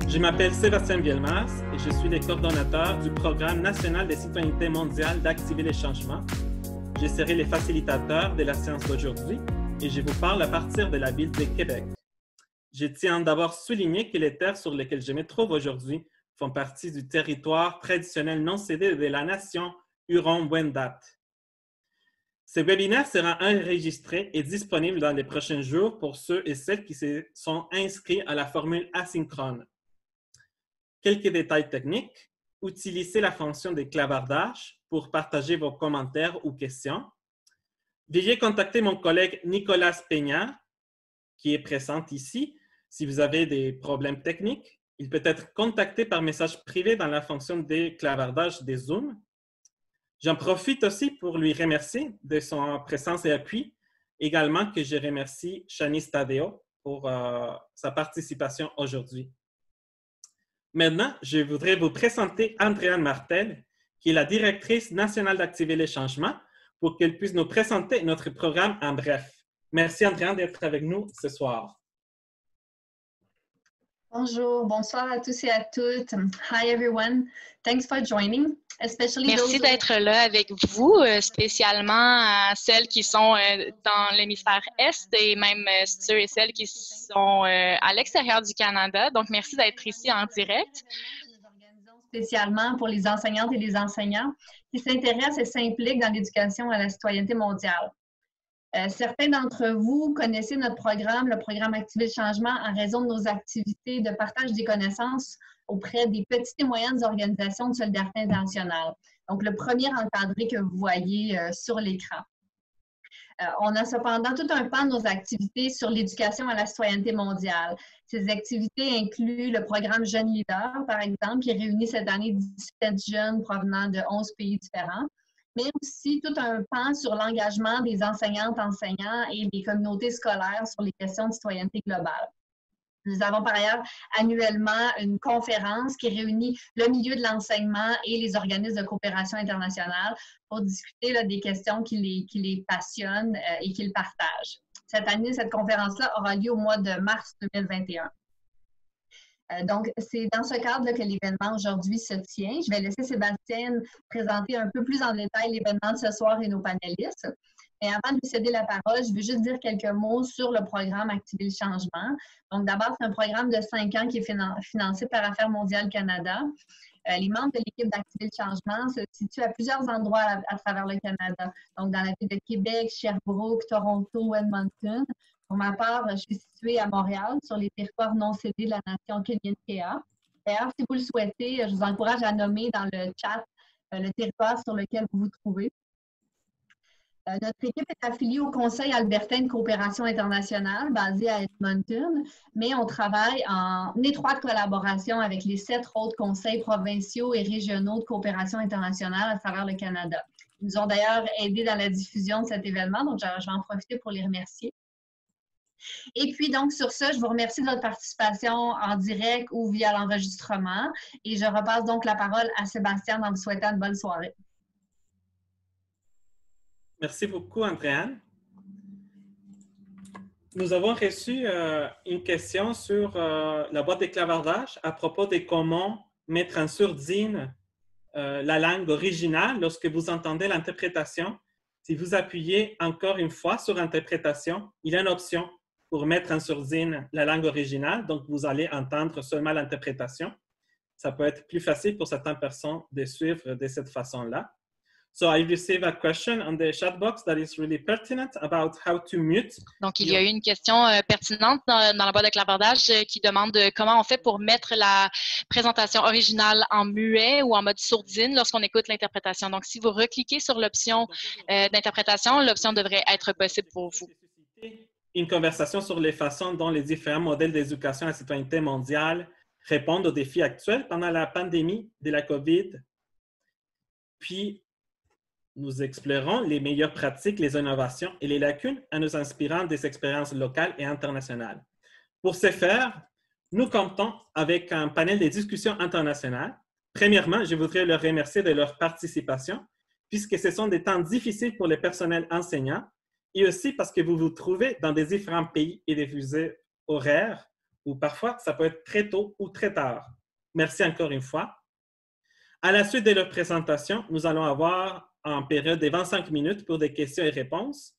Je m'appelle Sébastien Vielmas et je suis le coordonnateur du Programme national de citoyenneté mondiale d'Activer les changements. Je serai le facilitateur de la séance d'aujourd'hui et je vous parle à partir de la ville de Québec. Je tiens d'abord à souligner que les terres sur lesquelles je me trouve aujourd'hui font partie du territoire traditionnel non cédé de la nation Huron-Wendat. Ce webinaire sera enregistré et disponible dans les prochains jours pour ceux et celles qui se sont inscrits à la formule asynchrone. Quelques détails techniques. Utilisez la fonction de clavardage pour partager vos commentaires ou questions. Veuillez contacter mon collègue Nicolas Peña, qui est présent ici. Si vous avez des problèmes techniques, il peut être contacté par message privé dans la fonction de clavardage des Zoom. J'en profite aussi pour lui remercier de son présence et appui. Également que je remercie Shanice Tadeo pour sa participation aujourd'hui. Maintenant, je voudrais vous présenter Andréane Martel, qui est la directrice nationale d'Activer les changements, pour qu'elle puisse nous présenter notre programme en bref. Merci Andréane d'être avec nous ce soir. Bonjour, bonsoir à tous et à toutes. Hi everyone, thanks for joining. Merci d'être là avec vous, spécialement à celles qui sont dans l'hémisphère Est et même ceux et celles qui sont à l'extérieur du Canada. Donc, merci d'être ici en direct. Spécialement pour les enseignantes et les enseignants qui s'intéressent et s'impliquent dans l'éducation à la citoyenneté mondiale. Certains d'entre vous connaissez notre programme, le programme Activer le changement, en raison de nos activités de partage des connaissances auprès des petites et moyennes organisations de solidarité internationale. Donc, le premier encadré que vous voyez sur l'écran. On a cependant tout un pan de nos activités sur l'éducation à la citoyenneté mondiale. Ces activités incluent le programme Jeunes Leaders, par exemple, qui réunit cette année 17 jeunes provenant de 11 pays différents, mais aussi tout un pan sur l'engagement des enseignantes, enseignants et des communautés scolaires sur les questions de citoyenneté globale. Nous avons par ailleurs annuellement une conférence qui réunit le milieu de l'enseignement et les organismes de coopération internationale pour discuter là, des questions qui les passionnent et qu'ils partagent. Cette année, cette conférence-là aura lieu au mois de mars 2021. Donc, c'est dans ce cadre que l'événement aujourd'hui se tient. Je vais laisser Sébastien présenter un peu plus en détail l'événement de ce soir et nos panélistes. Mais avant de lui céder la parole, je veux juste dire quelques mots sur le programme Activer le changement. Donc, d'abord, c'est un programme de 5 ans qui est financé par Affaires mondiales Canada. Les membres de l'équipe d'Activer le changement se situent à plusieurs endroits à travers le Canada. Donc, dans la ville de Québec, Sherbrooke, Toronto, Edmonton. Pour ma part, je suis située à Montréal, sur les territoires non cédés de la nation Kenien'kéha. D'ailleurs, si vous le souhaitez, je vous encourage à nommer dans le chat le territoire sur lequel vous vous trouvez. Notre équipe est affiliée au Conseil albertain de coopération internationale, basé à Edmonton, mais on travaille en étroite collaboration avec les 7 autres conseils provinciaux et régionaux de coopération internationale à travers le Canada. Ils nous ont d'ailleurs aidés dans la diffusion de cet événement, donc je vais en profiter pour les remercier. Et puis, donc, sur ce, je vous remercie de votre participation en direct ou via l'enregistrement. Et je repasse donc la parole à Sébastien en vous souhaitant une bonne soirée. Merci beaucoup, Andréane. Nous avons reçu une question sur la boîte de clavardage à propos de comment mettre en sourdine la langue originale lorsque vous entendez l'interprétation. Si vous appuyez encore une fois sur interprétation, il y a une option pour mettre en sourdine la langue originale, donc vous allez entendre seulement l'interprétation. Ça peut être plus facile pour certaines personnes de suivre de cette façon-là. So I received a question on the chat box that is really pertinent about how to mute. Donc, il y a eu une question pertinente dans la boîte de clavardage qui demande comment on fait pour mettre la présentation originale en muet ou en mode sourdine lorsqu'on écoute l'interprétation. Donc, si vous recliquez sur l'option d'interprétation, l'option devrait être possible pour vous. Une conversation sur les façons dont les différents modèles d'éducation à la citoyenneté mondiale répondent aux défis actuels pendant la pandémie de la COVID. Puis, nous explorons les meilleures pratiques, les innovations et les lacunes en nous inspirant des expériences locales et internationales. Pour ce faire, nous comptons avec un panel de discussion internationales. Premièrement, je voudrais leur remercier de leur participation, puisque ce sont des temps difficiles pour les personnels enseignants et aussi parce que vous vous trouvez dans des différents pays et des fusées horaires ou parfois ça peut être très tôt ou très tard. Merci encore une fois. À la suite de leur présentation, nous allons avoir en période de 25 minutes pour des questions et réponses.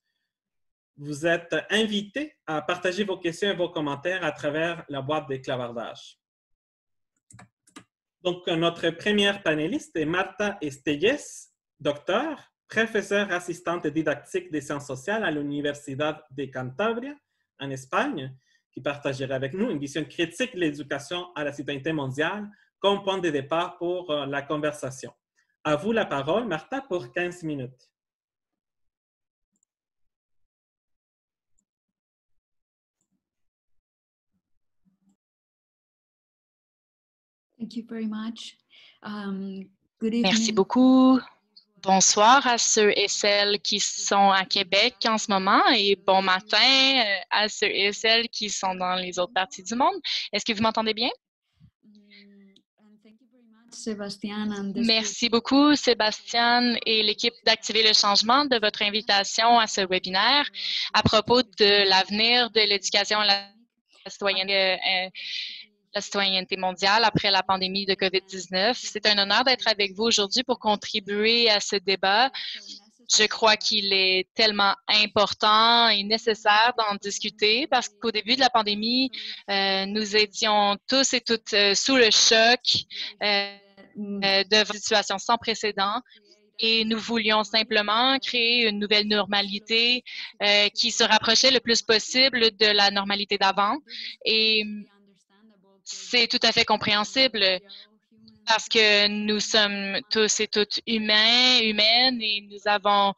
Vous êtes invités à partager vos questions et vos commentaires à travers la boîte de clavardage. Donc, notre première panéliste est Marta Estellés, docteur, professeure assistante didactique des sciences sociales à l'Universidad de Cantabria, en Espagne, qui partagera avec nous une vision critique de l'éducation à la citoyenneté mondiale comme point de départ pour la conversation. À vous la parole, Marta, pour 15 minutes. Thank you very much. Merci beaucoup. Bonsoir à ceux et celles qui sont à Québec en ce moment et bon matin à ceux et celles qui sont dans les autres parties du monde. Est-ce que vous m'entendez bien? Merci beaucoup, Sébastien et l'équipe d'Activer le changement de votre invitation à ce webinaire à propos de l'avenir de l'éducation à la citoyenneté mondiale après la pandémie de COVID-19. C'est un honneur d'être avec vous aujourd'hui pour contribuer à ce débat. Je crois qu'il est tellement important et nécessaire d'en discuter parce qu'au début de la pandémie, nous étions tous et toutes sous le choc de situation sans précédent et nous voulions simplement créer une nouvelle normalité qui se rapprochait le plus possible de la normalité d'avant. Et c'est tout à fait compréhensible parce que nous sommes tous et toutes humaines et nous avons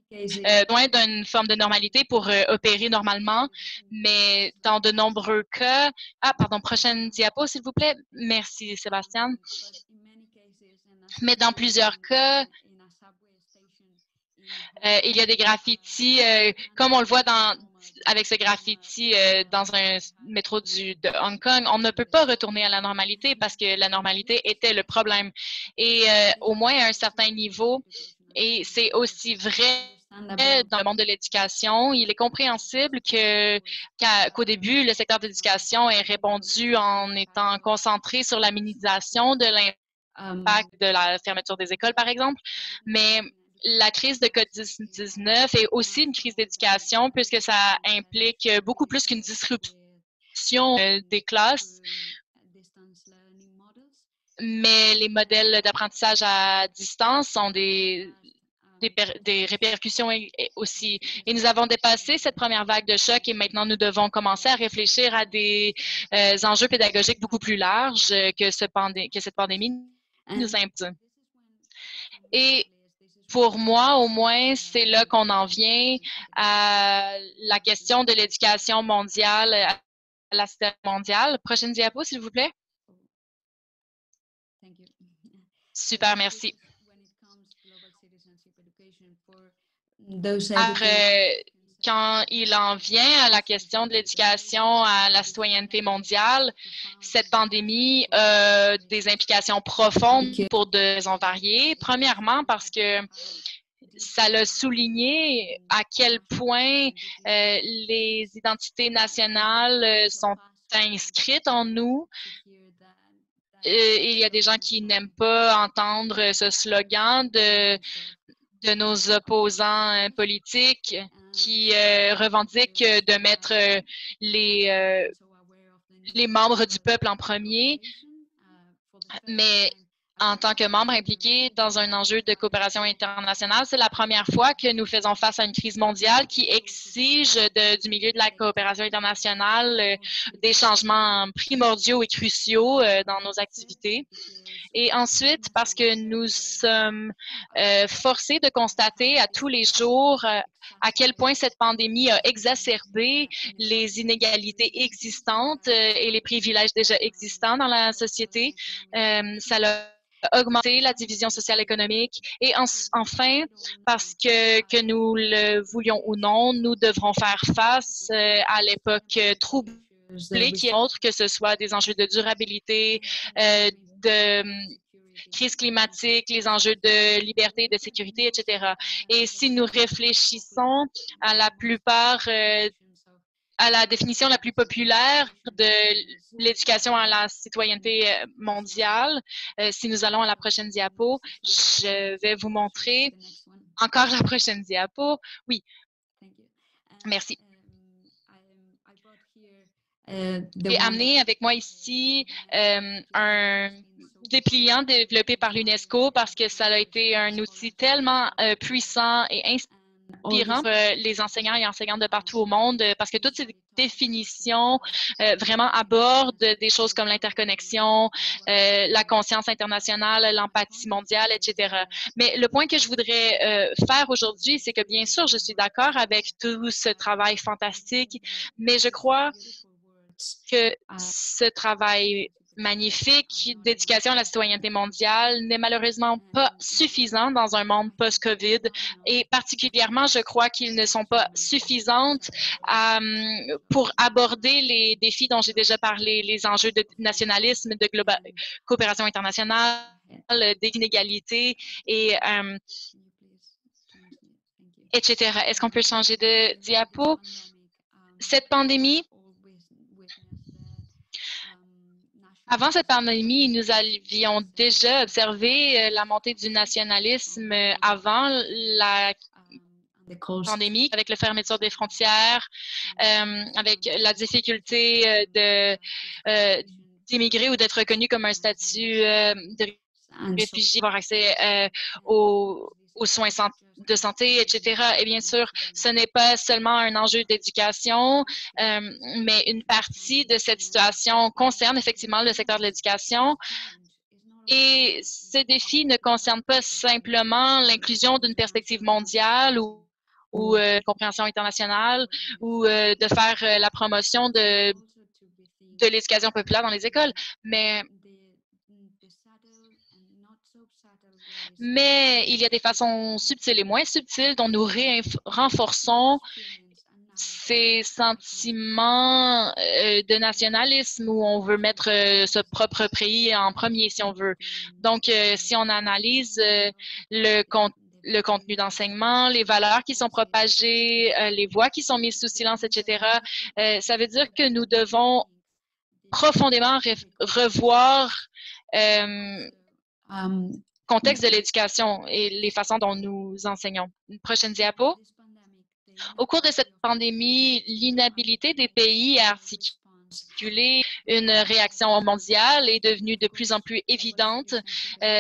besoin d'une forme de normalité pour opérer normalement, mais dans de nombreux cas... Ah, pardon, prochaine diapo, s'il vous plaît. Merci, Sébastien. Mais dans plusieurs cas, il y a des graffitis, comme on le voit avec ce graffiti dans un métro de Hong Kong, on ne peut pas retourner à la normalité parce que la normalité était le problème. Et au moins à un certain niveau, et c'est aussi vrai dans le monde de l'éducation, il est compréhensible qu'au début, le secteur de l'éducation ait répondu en étant concentré sur la minimisation de l'impact de la fermeture des écoles, par exemple. Mais la crise de COVID-19 est aussi une crise d'éducation puisque ça implique beaucoup plus qu'une disruption des classes. Mais les modèles d'apprentissage à distance ont des répercussions aussi. Et nous avons dépassé cette première vague de choc et maintenant nous devons commencer à réfléchir à des enjeux pédagogiques beaucoup plus larges que cette pandémie nous impose. Et pour moi, au moins, c'est là qu'on en vient à la question de l'éducation mondiale, à la citoyenneté mondiale. Prochaine diapo, s'il vous plaît. Super, merci. Quand il en vient à la question de l'éducation à la citoyenneté mondiale, cette pandémie a des implications profondes pour des raisons variées. Premièrement, parce que ça l'a souligné à quel point les identités nationales sont inscrites en nous. Il y a des gens qui n'aiment pas entendre ce slogan de nos opposants politiques qui revendiquent de mettre les membres du peuple en premier, mais en tant que membre impliqué dans un enjeu de coopération internationale, c'est la première fois que nous faisons face à une crise mondiale qui exige du milieu de la coopération internationale des changements primordiaux et cruciaux dans nos activités. Et ensuite, parce que nous sommes forcés de constater à tous les jours à quel point cette pandémie a exacerbé les inégalités existantes et les privilèges déjà existants dans la société. Ça a augmenté la division sociale économique et enfin, parce que nous le voulions ou non, nous devrons faire face à l'époque troublée qui est autre, que ce soit des enjeux de durabilité, de crise climatique, les enjeux de liberté, de sécurité, etc. Et si nous réfléchissons à la plupart à la définition la plus populaire de l'éducation à la citoyenneté mondiale. Si nous allons à la prochaine diapo, je vais vous montrer encore la prochaine diapo. Oui, merci. J'ai amené avec moi ici un dépliant développé par l'UNESCO parce que ça a été un outil tellement puissant et inspirant pour les enseignants et enseignantes de partout au monde parce que toutes ces définitions vraiment abordent des choses comme l'interconnexion, la conscience internationale, l'empathie mondiale, etc. Mais le point que je voudrais faire aujourd'hui, c'est que bien sûr, je suis d'accord avec tout ce travail fantastique, mais je crois que ce travail magnifique d'éducation à la citoyenneté mondiale n'est malheureusement pas suffisant dans un monde post-COVID et particulièrement, je crois qu'ils ne sont pas suffisantes pour aborder les défis dont j'ai déjà parlé, les enjeux de nationalisme, de coopération internationale, d'inégalité et etc. Est-ce qu'on peut changer de diapo? Cette pandémie, avant cette pandémie, nous avions déjà observé la montée du nationalisme avant la pandémie, avec la fermeture des frontières, avec la difficulté d'immigrer ou d'être reconnu comme un statut de réfugié, avoir accès aux soins de santé, etc. Et bien sûr, ce n'est pas seulement un enjeu d'éducation, mais une partie de cette situation concerne effectivement le secteur de l'éducation. Et ces défis ne concernent pas simplement l'inclusion d'une perspective mondiale ou compréhension internationale ou de faire la promotion de l'éducation populaire dans les écoles, mais il y a des façons subtiles et moins subtiles dont nous renforçons ces sentiments de nationalisme où on veut mettre ce propre pays en premier, si on veut. Donc, si on analyse le contenu d'enseignement, les valeurs qui sont propagées, les voix qui sont mises sous silence, etc., ça veut dire que nous devons profondément revoir contexte de l'éducation et les façons dont nous enseignons. Une prochaine diapo. Au cours de cette pandémie, l'inhabilité des pays à articuler une réaction mondiale est devenue de plus en plus évidente.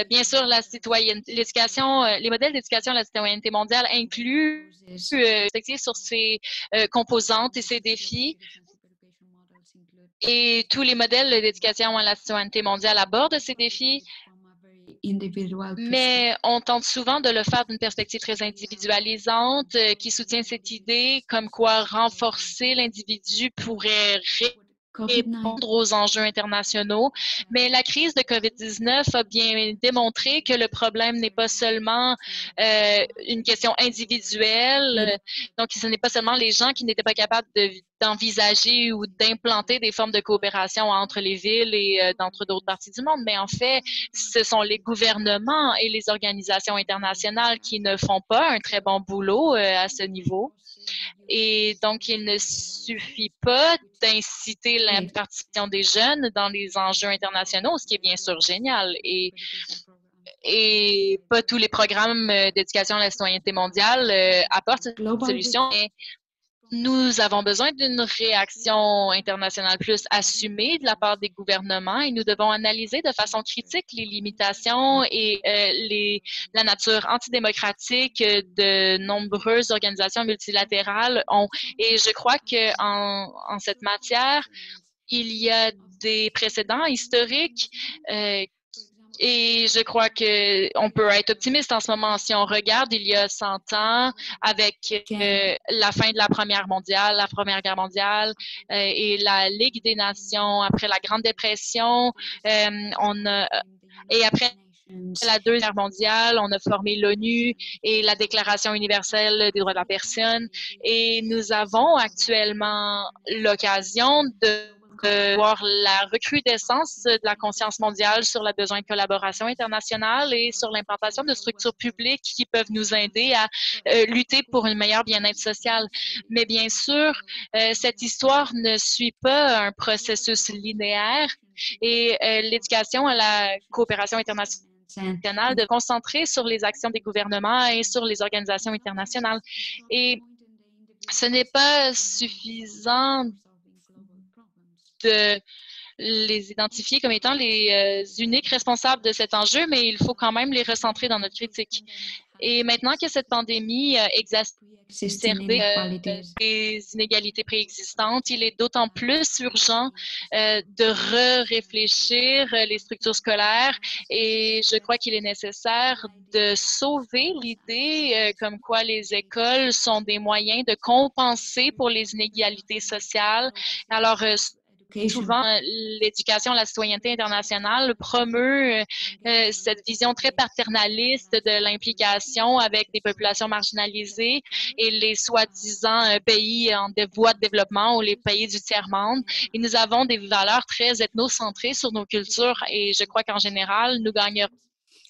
Bien sûr, l'éducation, les modèles d'éducation à la citoyenneté mondiale incluent sur ces composantes et ces défis. Et tous les modèles d'éducation à la citoyenneté mondiale abordent ces défis, mais on tente souvent de le faire d'une perspective très individualisante qui soutient cette idée comme quoi renforcer l'individu pourrait répondre aux enjeux internationaux. Mais la crise de COVID-19 a bien démontré que le problème n'est pas seulement une question individuelle. Donc, ce n'est pas seulement les gens qui n'étaient pas capables d'envisager ou d'implanter des formes de coopération entre les villes et d'entre d'autres parties du monde, mais en fait, ce sont les gouvernements et les organisations internationales qui ne font pas un très bon boulot à ce niveau. Et donc, il ne suffit pas d'inciter la participation des jeunes dans les enjeux internationaux, ce qui est bien sûr génial. Et pas tous les programmes d'éducation à la citoyenneté mondiale apportent cette solution. Mais nous avons besoin d'une réaction internationale plus assumée de la part des gouvernements et nous devons analyser de façon critique les limitations et la nature antidémocratique de nombreuses organisations multilatérales ont. Et je crois qu'en cette matière, il y a des précédents historiques et je crois qu'on peut être optimiste en ce moment. Si on regarde il y a 100 ans, avec la fin de la Première Guerre mondiale et la Ligue des Nations, après la Grande Dépression, et après la Deuxième Guerre mondiale, on a formé l'ONU et la Déclaration universelle des droits de la personne. Et nous avons actuellement l'occasion de voir la recrudescence de la conscience mondiale sur le besoin de collaboration internationale et sur l'implantation de structures publiques qui peuvent nous aider à lutter pour un meilleur bien-être social. Mais bien sûr, cette histoire ne suit pas un processus linéaire et l'éducation à la coopération internationale de concentrer sur les actions des gouvernements et sur les organisations internationales. Et ce n'est pas suffisant de les identifier comme étant les uniques responsables de cet enjeu, mais il faut quand même les recentrer dans notre critique. Et maintenant que cette pandémie exacerbé des inégalités préexistantes, il est d'autant plus urgent de réfléchir les structures scolaires et je crois qu'il est nécessaire de sauver l'idée comme quoi les écoles sont des moyens de compenser pour les inégalités sociales. Alors, souvent, l'éducation à la citoyenneté internationale promeut cette vision très paternaliste de l'implication avec des populations marginalisées et les soi-disant pays en voie de développement ou les pays du tiers-monde. Et nous avons des valeurs très ethnocentrées sur nos cultures et je crois qu'en général, nous gagnerions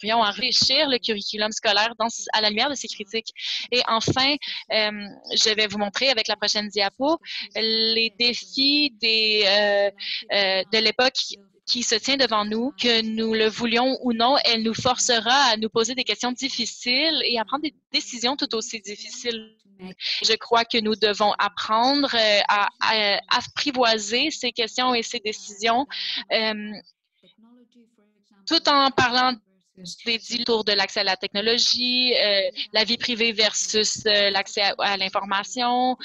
à réfléchir le curriculum scolaire à la lumière de ces critiques. Et enfin, je vais vous montrer avec la prochaine diapo les défis de l'époque qui se tient devant nous, que nous le voulions ou non, elle nous forcera à nous poser des questions difficiles et à prendre des décisions tout aussi difficiles. Je crois que nous devons apprendre à apprivoiser ces questions et ces décisions tout en parlant des autour de l'accès à la technologie, la vie privée versus l'accès à l'information,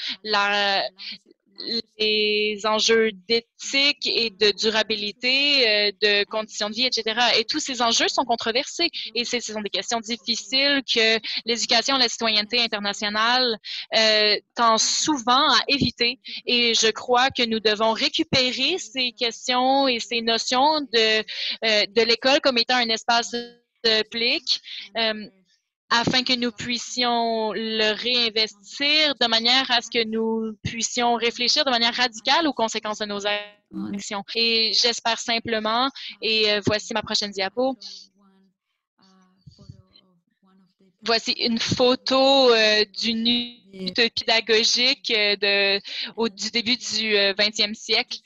les enjeux d'éthique et de durabilité, de conditions de vie, etc. Et tous ces enjeux sont controversés et ce sont des questions difficiles que l'éducation à la citoyenneté internationale tend souvent à éviter. Et je crois que nous devons récupérer ces questions et ces notions de l'école comme étant un espace public afin que nous puissions le réinvestir de manière à ce que nous puissions réfléchir de manière radicale aux conséquences de nos actions. Et j'espère simplement, et voici ma prochaine diapo, voici une photo d'une utopie pédagogique du début du 20e siècle.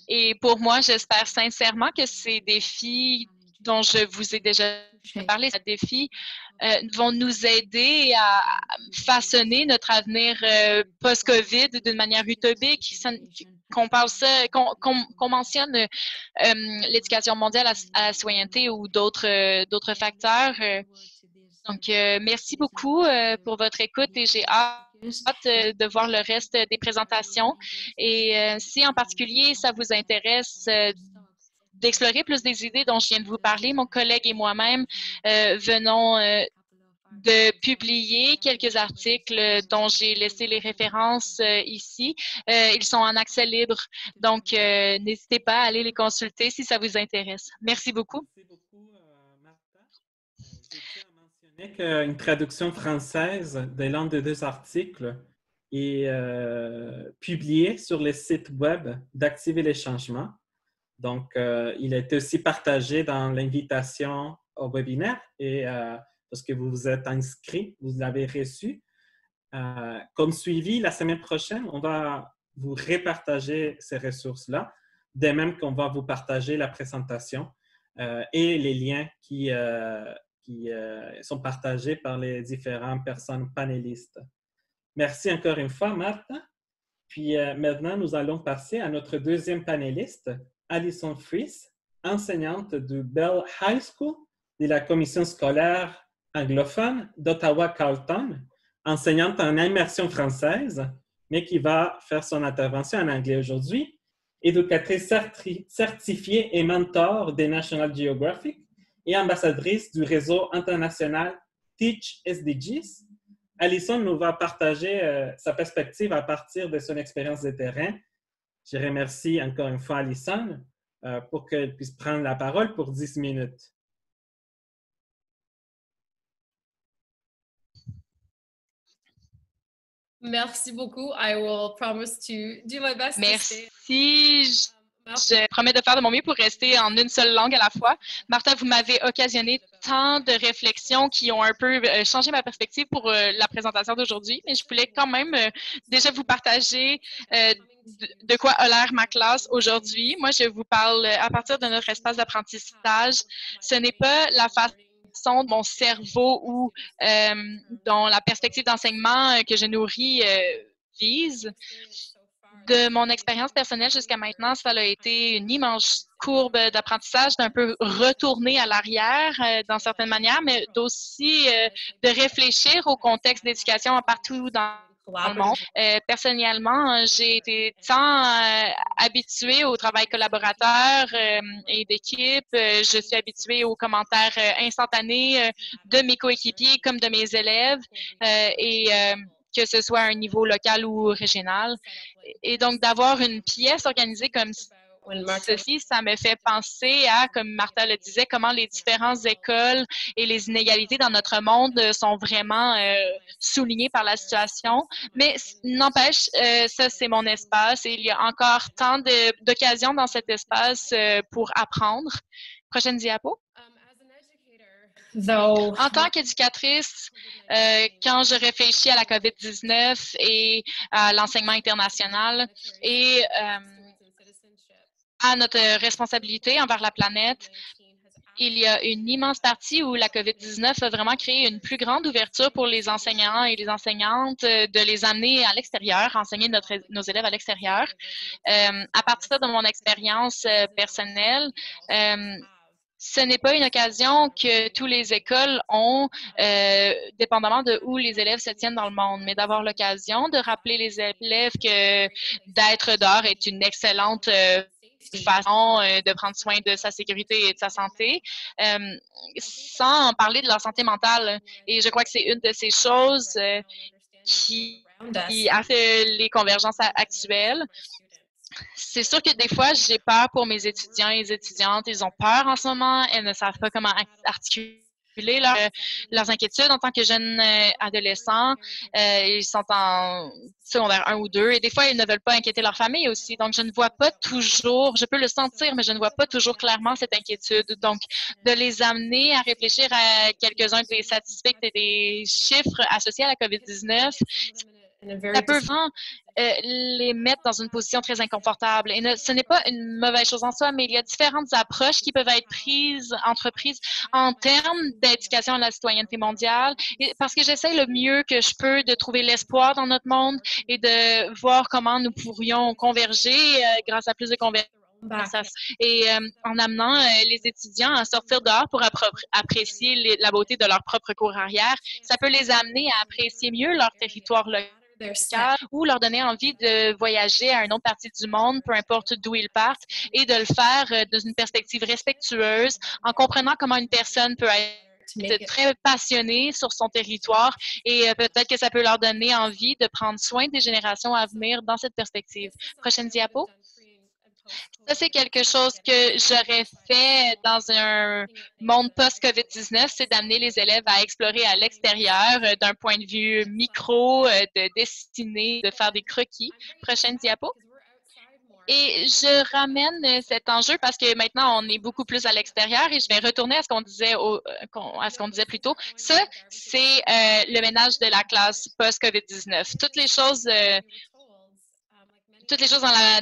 Et pour moi, j'espère sincèrement que ces défis dont je vous ai déjà parlé, ces défis vont nous aider à façonner notre avenir post-COVID d'une manière utopique, qu'on mentionne l'éducation mondiale à la citoyenneté ou d'autres facteurs. Donc, merci beaucoup pour votre écoute et j'ai hâte de voir le reste des présentations. Et si en particulier ça vous intéresse d'explorer plus des idées dont je viens de vous parler, mon collègue et moi-même venons de publier quelques articles dont j'ai laissé les références ici. Ils sont en accès libre, donc n'hésitez pas à aller les consulter si ça vous intéresse. Merci beaucoup. Merci beaucoup, Martha. Je tiens à mentionner qu'une traduction française de l'un des deux articles est publiée sur le site web d'Activer les changements. Donc, il a été aussi partagé dans l'invitation au webinaire et parce que vous vous êtes inscrit, vous l'avez reçu. Comme suivi, la semaine prochaine, on va vous repartager ces ressources-là, de même qu'on va vous partager la présentation et les liens qui sont partagés par les différentes personnes panélistes. Merci encore une fois, Martha. Puis maintenant, nous allons passer à notre deuxième panéliste, Alison Fries, enseignante du Bell High School de la commission scolaire anglophone d'Ottawa-Carleton, enseignante en immersion française, mais qui va faire son intervention en anglais aujourd'hui, éducatrice certifiée et mentor des National Geographic et ambassadrice du réseau international Teach SDGs. Alison nous va partager sa perspective à partir de son expérience de terrain. Je remercie encore une fois Alison pour qu'elle puisse prendre la parole pour 10 minutes. Merci beaucoup. I will promise to do my best. Merci. Je promets de faire de mon mieux pour rester en une seule langue à la fois. Martha, vous m'avez occasionné tant de réflexions qui ont un peu changé ma perspective pour la présentation d'aujourd'hui, mais je voulais quand même déjà vous partager de quoi a l'air ma classe aujourd'hui. Moi, je vous parle à partir de notre espace d'apprentissage. Ce n'est pas la façon de mon cerveau ou dont la perspective d'enseignement que je nourris vise. De mon expérience personnelle jusqu'à maintenant, ça a été une immense courbe d'apprentissage, d'un peu retourner à l'arrière dans certaines manières, mais d'aussi de réfléchir au contexte d'éducation partout dans le monde. Personnellement, j'ai été tant habituée au travail collaborateur et d'équipe. Je suis habituée aux commentaires instantanés de mes coéquipiers comme de mes élèves que ce soit à un niveau local ou régional. Et donc, d'avoir une pièce organisée comme ceci, ça me fait penser à, comme Martha le disait, comment les différentes écoles et les inégalités dans notre monde sont vraiment soulignées par la situation. Mais n'empêche, ça, c'est mon espace et il y a encore tant d'occasions dans cet espace pour apprendre. Prochaine diapo. En tant qu'éducatrice, quand je réfléchis à la COVID-19 et à l'enseignement international et à notre responsabilité envers la planète, il y a une immense partie où la COVID-19 a vraiment créé une plus grande ouverture pour les enseignants et les enseignantes de les amener à l'extérieur, enseigner nos élèves à l'extérieur. À partir de mon expérience personnelle, ce n'est pas une occasion que toutes les écoles ont, dépendamment de où les élèves se tiennent dans le monde, mais d'avoir l'occasion de rappeler les élèves que d'être dehors est une excellente façon de prendre soin de sa sécurité et de sa santé, sans parler de leur santé mentale. Et je crois que c'est une de ces choses qui affectent les convergences actuelles. C'est sûr que des fois, j'ai peur pour mes étudiants et les étudiantes. Ils ont peur en ce moment. Elles ne savent pas comment articuler leurs inquiétudes en tant que jeunes adolescents. Ils sont en secondaire 1 ou 2 et des fois, ils ne veulent pas inquiéter leur famille aussi. Donc, je ne vois pas toujours, je peux le sentir, mais je ne vois pas toujours clairement cette inquiétude. Donc, de les amener à réfléchir à quelques-uns des statistiques et des chiffres associés à la COVID-19, ça peut vraiment les mettre dans une position très inconfortable. Et ce n'est pas une mauvaise chose en soi, mais il y a différentes approches qui peuvent être entreprises en termes d'éducation à la citoyenneté mondiale. Et parce que j'essaie le mieux que je peux de trouver l'espoir dans notre monde et de voir comment nous pourrions converger grâce à plus de conversations. Et en amenant les étudiants à sortir dehors pour apprécier la beauté de leur propre cour arrière, ça peut les amener à apprécier mieux leur territoire local ou leur donner envie de voyager à une autre partie du monde, peu importe d'où ils partent, et de le faire dans une perspective respectueuse, en comprenant comment une personne peut être très passionnée sur son territoire et peut-être que ça peut leur donner envie de prendre soin des générations à venir dans cette perspective. Prochaine diapo. Ça, c'est quelque chose que j'aurais fait dans un monde post-COVID-19, c'est d'amener les élèves à explorer à l'extérieur d'un point de vue micro, de dessiner, de faire des croquis. Prochaine diapo. Et je ramène cet enjeu parce que maintenant, on est beaucoup plus à l'extérieur et je vais retourner à ce qu'on disait, plus tôt. Ça, c'est le ménage de la classe post-COVID-19. Toutes les choses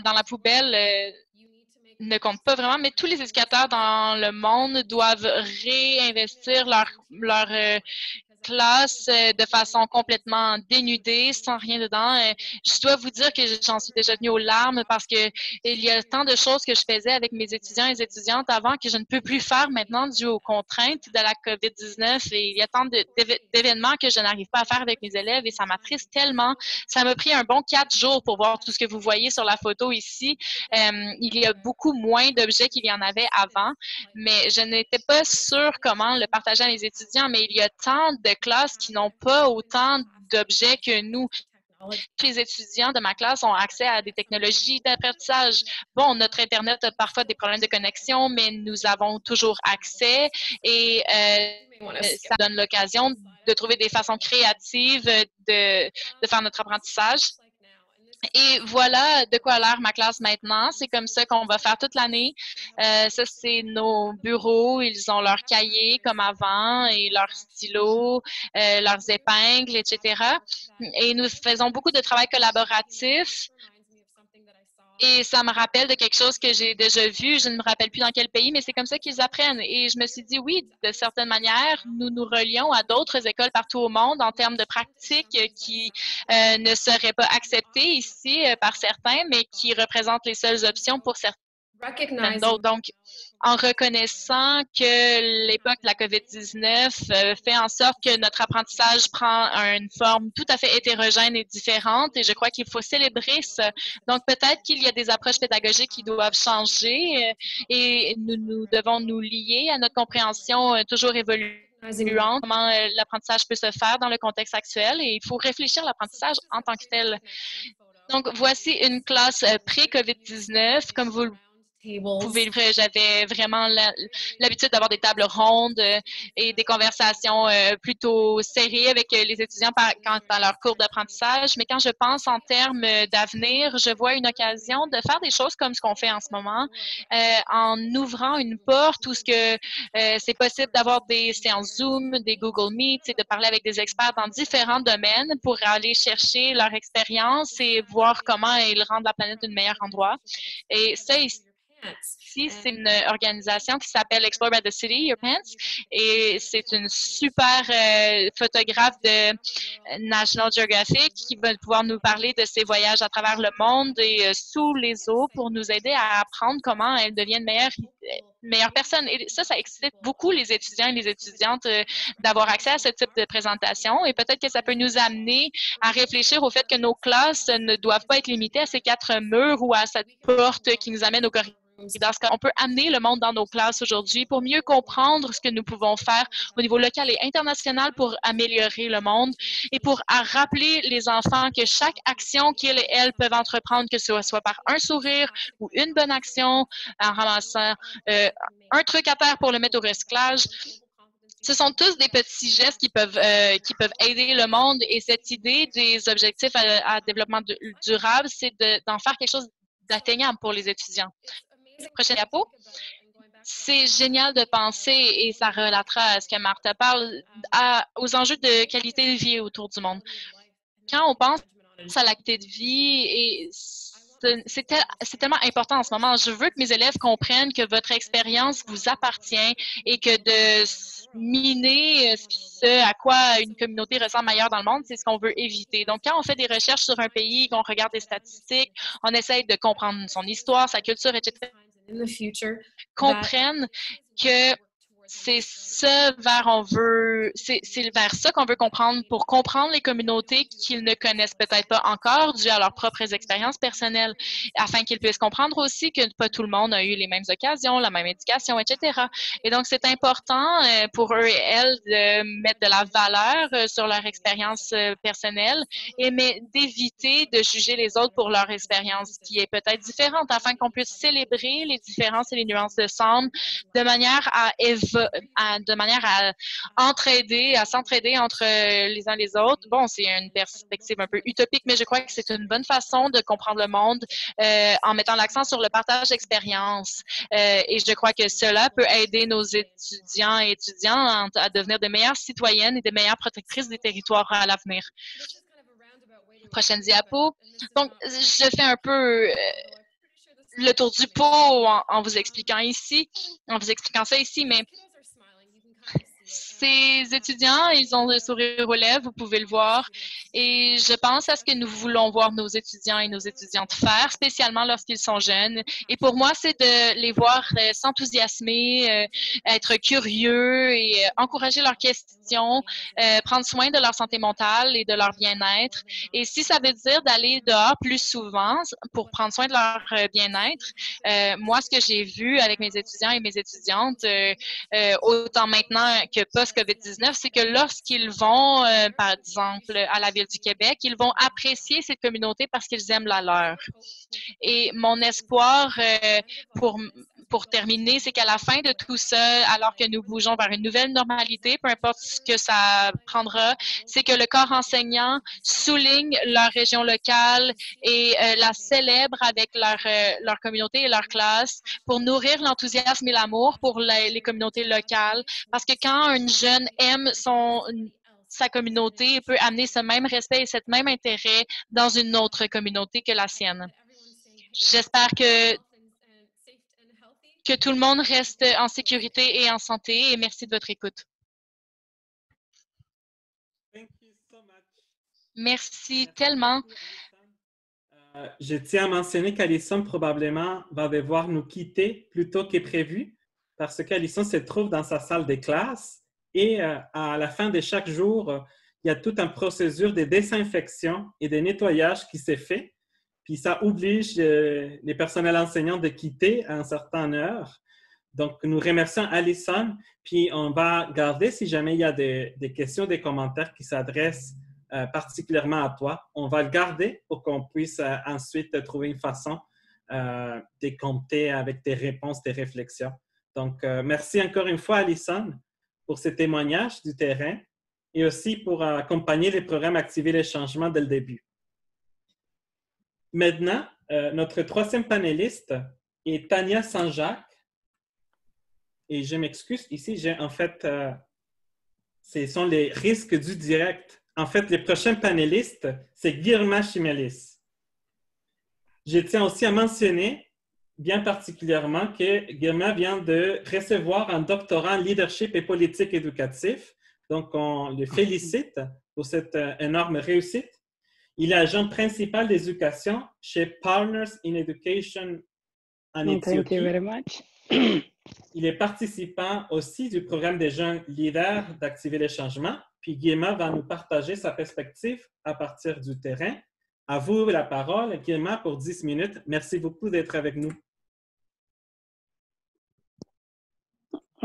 dans la poubelle ne comptent pas vraiment, mais tous les éducateurs dans le monde doivent réinvestir leur classe de façon complètement dénudée, sans rien dedans. Je dois vous dire que j'en suis déjà venue aux larmes parce que il y a tant de choses que je faisais avec mes étudiants et les étudiantes avant que je ne peux plus faire maintenant dû aux contraintes de la COVID-19 et il y a tant d'événements que je n'arrive pas à faire avec mes élèves et ça m'attriste tellement. Ça m'a pris un bon 4 jours pour voir tout ce que vous voyez sur la photo ici. Il y a beaucoup moins d'objets qu'il y en avait avant, mais je n'étais pas sûre comment le partager à mes étudiants, mais il y a tant de classes qui n'ont pas autant d'objets que nous. Tous les étudiants de ma classe ont accès à des technologies d'apprentissage. Bon, notre Internet a parfois des problèmes de connexion, mais nous avons toujours accès et ça donne l'occasion de trouver des façons créatives de faire notre apprentissage. Et voilà de quoi a l'air ma classe maintenant. C'est comme ça qu'on va faire toute l'année. Ça, c'est nos bureaux. Ils ont leurs cahiers comme avant et leurs stylos, leurs épingles, etc. Et nous faisons beaucoup de travail collaboratif. Et ça me rappelle de quelque chose que j'ai déjà vu. Je ne me rappelle plus dans quel pays, mais c'est comme ça qu'ils apprennent. Et je me suis dit, oui, de certaine manière, nous nous relions à d'autres écoles partout au monde en termes de pratiques qui ne seraient pas acceptées ici par certains, mais qui représentent les seules options pour certains d'autres. Donc, en reconnaissant que l'époque de la COVID-19 fait en sorte que notre apprentissage prend une forme tout à fait hétérogène et différente, et je crois qu'il faut célébrer ça. Donc, peut-être qu'il y a des approches pédagogiques qui doivent changer et nous devons nous lier à notre compréhension toujours évoluante, comment l'apprentissage peut se faire dans le contexte actuel, et il faut réfléchir à l'apprentissage en tant que tel. Donc, voici une classe pré-COVID-19, comme vous le pouvez, j'avais vraiment l'habitude d'avoir des tables rondes et des conversations plutôt serrées avec les étudiants dans leur cours d'apprentissage. Mais quand je pense en termes d'avenir, je vois une occasion de faire des choses comme ce qu'on fait en ce moment, en ouvrant une porte où c'est possible d'avoir des séances Zoom, des Google Meet, et de parler avec des experts dans différents domaines pour aller chercher leur expérience et voir comment ils rendent la planète un meilleur endroit. Et ça, ici, c'est une organisation qui s'appelle Explore by the City, Your Pants, et c'est une super photographe de National Geographic qui va pouvoir nous parler de ses voyages à travers le monde et sous les eaux pour nous aider à apprendre comment elles deviennent meilleures personnes. Et ça excite beaucoup les étudiants et les étudiantes d'avoir accès à ce type de présentation, et peut-être que ça peut nous amener à réfléchir au fait que nos classes ne doivent pas être limitées à ces 4 murs ou à cette porte qui nous amène au corridor. On peut amener le monde dans nos classes aujourd'hui pour mieux comprendre ce que nous pouvons faire au niveau local et international pour améliorer le monde et pour rappeler les enfants que chaque action qu'ils et elles peuvent entreprendre, que ce soit par un sourire ou une bonne action, en ramassant un truc à terre pour le mettre au recyclage, ce sont tous des petits gestes qui peuvent aider le monde, et cette idée des objectifs à développement durable, c'est d'en faire quelque chose d'atteignable pour les étudiants. Prochaine diapo. C'est génial de penser, et ça relatera à ce que Martha parle, aux enjeux de qualité de vie autour du monde. Quand on pense à la qualité de vie, et c'est tellement important en ce moment. Je veux que mes élèves comprennent que votre expérience vous appartient et que de miner ce à quoi une communauté ressemble ailleurs dans le monde, c'est ce qu'on veut éviter. Donc, quand on fait des recherches sur un pays, qu'on regarde des statistiques, on essaye de comprendre son histoire, sa culture, etc., comprennent que c'est vers ça qu'on veut comprendre, pour comprendre les communautés qu'ils ne connaissent peut-être pas encore dû à leurs propres expériences personnelles, afin qu'ils puissent comprendre aussi que pas tout le monde a eu les mêmes occasions, la même éducation, etc. Et donc, c'est important pour eux et elles de mettre de la valeur sur leur expérience personnelle, mais d'éviter de juger les autres pour leur expérience qui est peut-être différente, afin qu'on puisse célébrer les différences et les nuances de semble de manière à s'entraider entre les uns et les autres. Bon, c'est une perspective un peu utopique, mais je crois que c'est une bonne façon de comprendre le monde en mettant l'accent sur le partage d'expériences. Et je crois que cela peut aider nos étudiants et étudiantes à devenir de meilleures citoyennes et de meilleures protectrices des territoires à l'avenir. Prochaine diapo. Donc, je fais un peu le tour du pot en vous expliquant ça ici, mais ces étudiants, ils ont le sourire aux lèvres, vous pouvez le voir, et je pense à ce que nous voulons voir nos étudiants et nos étudiantes faire, spécialement lorsqu'ils sont jeunes. Et pour moi, c'est de les voir s'enthousiasmer, être curieux et encourager leurs questions, prendre soin de leur santé mentale et de leur bien-être. Et si ça veut dire d'aller dehors plus souvent pour prendre soin de leur bien-être, moi, ce que j'ai vu avec mes étudiants et mes étudiantes, autant maintenant que post-COVID-19, c'est que lorsqu'ils vont, par exemple, à la Ville du Québec, ils vont apprécier cette communauté parce qu'ils aiment la leur. Et mon espoir pour pour terminer, c'est qu'à la fin de tout ça, alors que nous bougeons vers une nouvelle normalité, peu importe ce que ça prendra, c'est que le corps enseignant souligne leur région locale et la célèbre avec leur communauté et leur classe pour nourrir l'enthousiasme et l'amour pour les communautés locales. Parce que quand un jeune aime sa communauté, peut amener ce même respect et ce même intérêt dans une autre communauté que la sienne. J'espère que tout le monde reste en sécurité et en santé et merci de votre écoute. Merci tellement. Je tiens à mentionner qu'Alison probablement va devoir nous quitter plus tôt que prévu parce qu'Alison se trouve dans sa salle de classe et à la fin de chaque jour, il y a toute une procédure de désinfection et de nettoyage qui s'est fait. Puis ça oblige les personnels enseignants de quitter à une certaine heure. Donc, nous remercions Alison, puis on va garder, si jamais il y a des questions, des commentaires qui s'adressent particulièrement à toi, on va le garder pour qu'on puisse ensuite trouver une façon de compter avec tes réponses, tes réflexions. Donc, merci encore une fois, Alison, pour ce témoignage du terrain et aussi pour accompagner les programmes Activer les changements dès le début. Maintenant, notre troisième panéliste est Tania Saint-Jacques. Et je m'excuse, ici, j'ai en fait, ce sont les risques du direct. En fait, les prochains panélistes, c'est Girma Chimelis. Je tiens aussi à mentionner, bien particulièrement, que Girma vient de recevoir un doctorat en leadership et politique éducative. Donc, on le félicite pour cette énorme réussite. Il est agent principal d'éducation chez Partners in Education en Éthiopie. Thank you very much. Il est participant aussi du programme des jeunes leaders d'Activer les changements. Puis Guillemard va nous partager sa perspective à partir du terrain. À vous la parole, Guillemard, pour 10 minutes. Merci beaucoup d'être avec nous.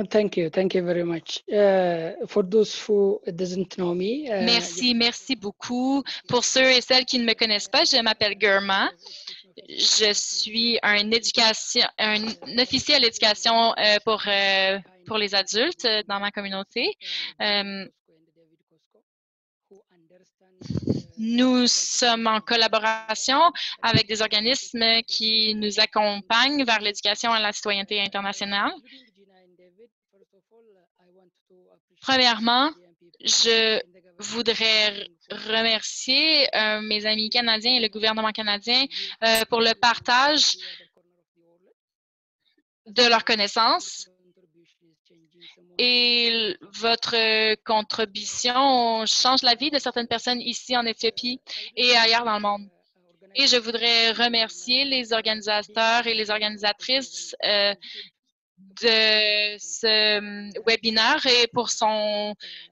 Thank you very much. For those who doesn't know me. Merci beaucoup. Pour ceux et celles qui ne me connaissent pas, je m'appelle Girma. Je suis un officier à l'éducation pour les adultes dans ma communauté. Nous sommes en collaboration avec des organismes qui nous accompagnent vers l'éducation à la citoyenneté internationale. Premièrement, je voudrais remercier mes amis canadiens et le gouvernement canadien pour le partage de leurs connaissances et votre contribution change la vie de certaines personnes ici en Éthiopie et ailleurs dans le monde. Et je voudrais remercier les organisateurs et les organisatrices de ce webinaire et pour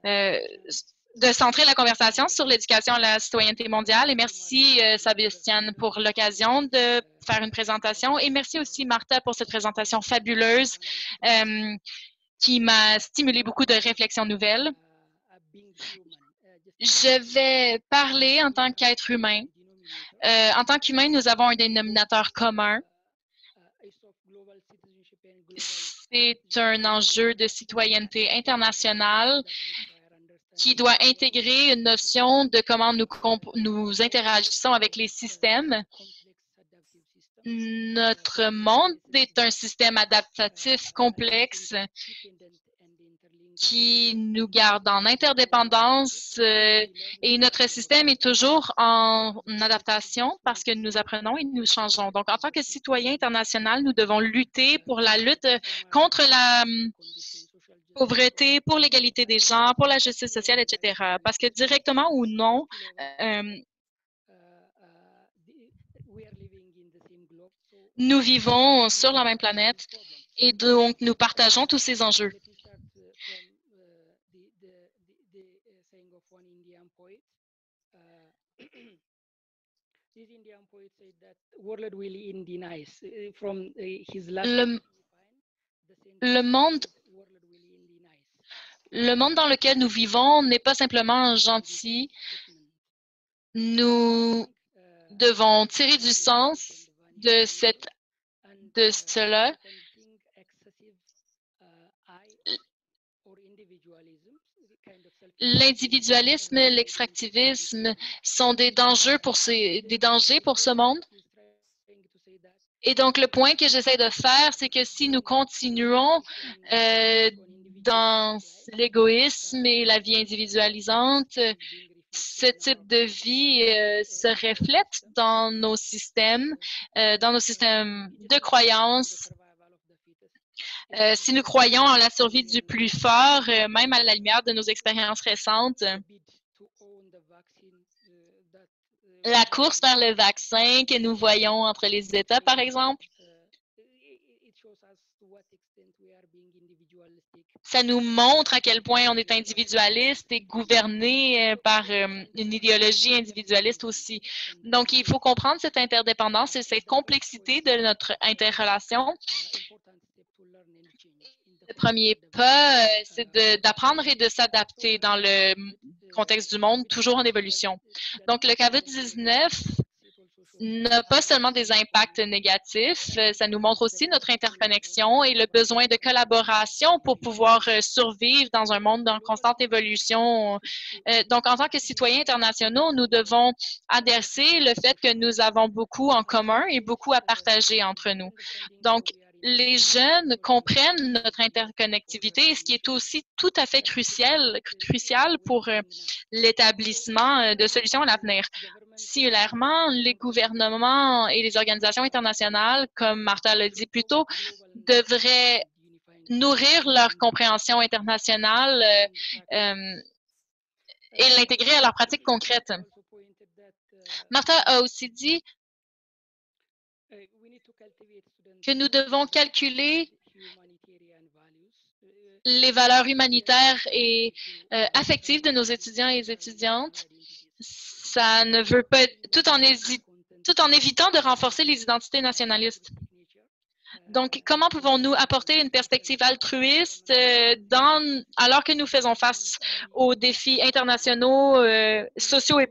de centrer la conversation sur l'éducation à la citoyenneté mondiale. Et merci, Sébastien, pour l'occasion de faire une présentation. Et merci aussi, Martha, pour cette présentation fabuleuse qui m'a stimulé beaucoup de réflexions nouvelles. Je vais parler en tant qu'être humain. En tant qu'humain, nous avons un dénominateur commun. C'est un enjeu de citoyenneté internationale qui doit intégrer une notion de comment nous interagissons avec les systèmes. Notre monde est un système adaptatif complexe qui nous garde en interdépendance et notre système est toujours en adaptation parce que nous apprenons et nous changeons. Donc, en tant que citoyen international, nous devons lutter pour la lutte contre la pauvreté, pour l'égalité des genres, pour la justice sociale, etc. Parce que directement ou non, nous vivons sur la même planète et donc nous partageons tous ces enjeux. Le monde dans lequel nous vivons n'est pas simplement gentil. Nous devons tirer du sens de cela l'individualisme, l'extractivisme sont des dangers pour ce monde. Et donc, le point que j'essaie de faire, c'est que si nous continuons dans l'égoïsme et la vie individualisante, ce type de vie se reflète dans nos systèmes de croyances. Si nous croyons en la survie du plus fort, même à la lumière de nos expériences récentes, la course vers le vaccin que nous voyons entre les États, par exemple, ça nous montre à quel point on est individualiste et gouverné par une idéologie individualiste aussi. Donc, il faut comprendre cette interdépendance et cette complexité de notre interrelation. Le premier pas, c'est d'apprendre et de s'adapter dans le contexte du monde, toujours en évolution. Donc, le COVID-19 n'a pas seulement des impacts négatifs, ça nous montre aussi notre interconnexion et le besoin de collaboration pour pouvoir survivre dans un monde en constante évolution. Donc, en tant que citoyens internationaux, nous devons adresser le fait que nous avons beaucoup en commun et beaucoup à partager entre nous. Donc, les jeunes comprennent notre interconnectivité, ce qui est aussi tout à fait crucial pour l'établissement de solutions à l'avenir. Similairement, les gouvernements et les organisations internationales, comme Martha l'a dit plus tôt, devraient nourrir leur compréhension internationale et l'intégrer à leurs pratiques concrètes. Martha a aussi dit que nous devons calculer les valeurs humanitaires et affectives de nos étudiants et étudiantes. Ça ne veut pas, tout en évitant de renforcer les identités nationalistes. Donc, comment pouvons-nous apporter une perspective altruiste alors que nous faisons face aux défis internationaux, sociaux et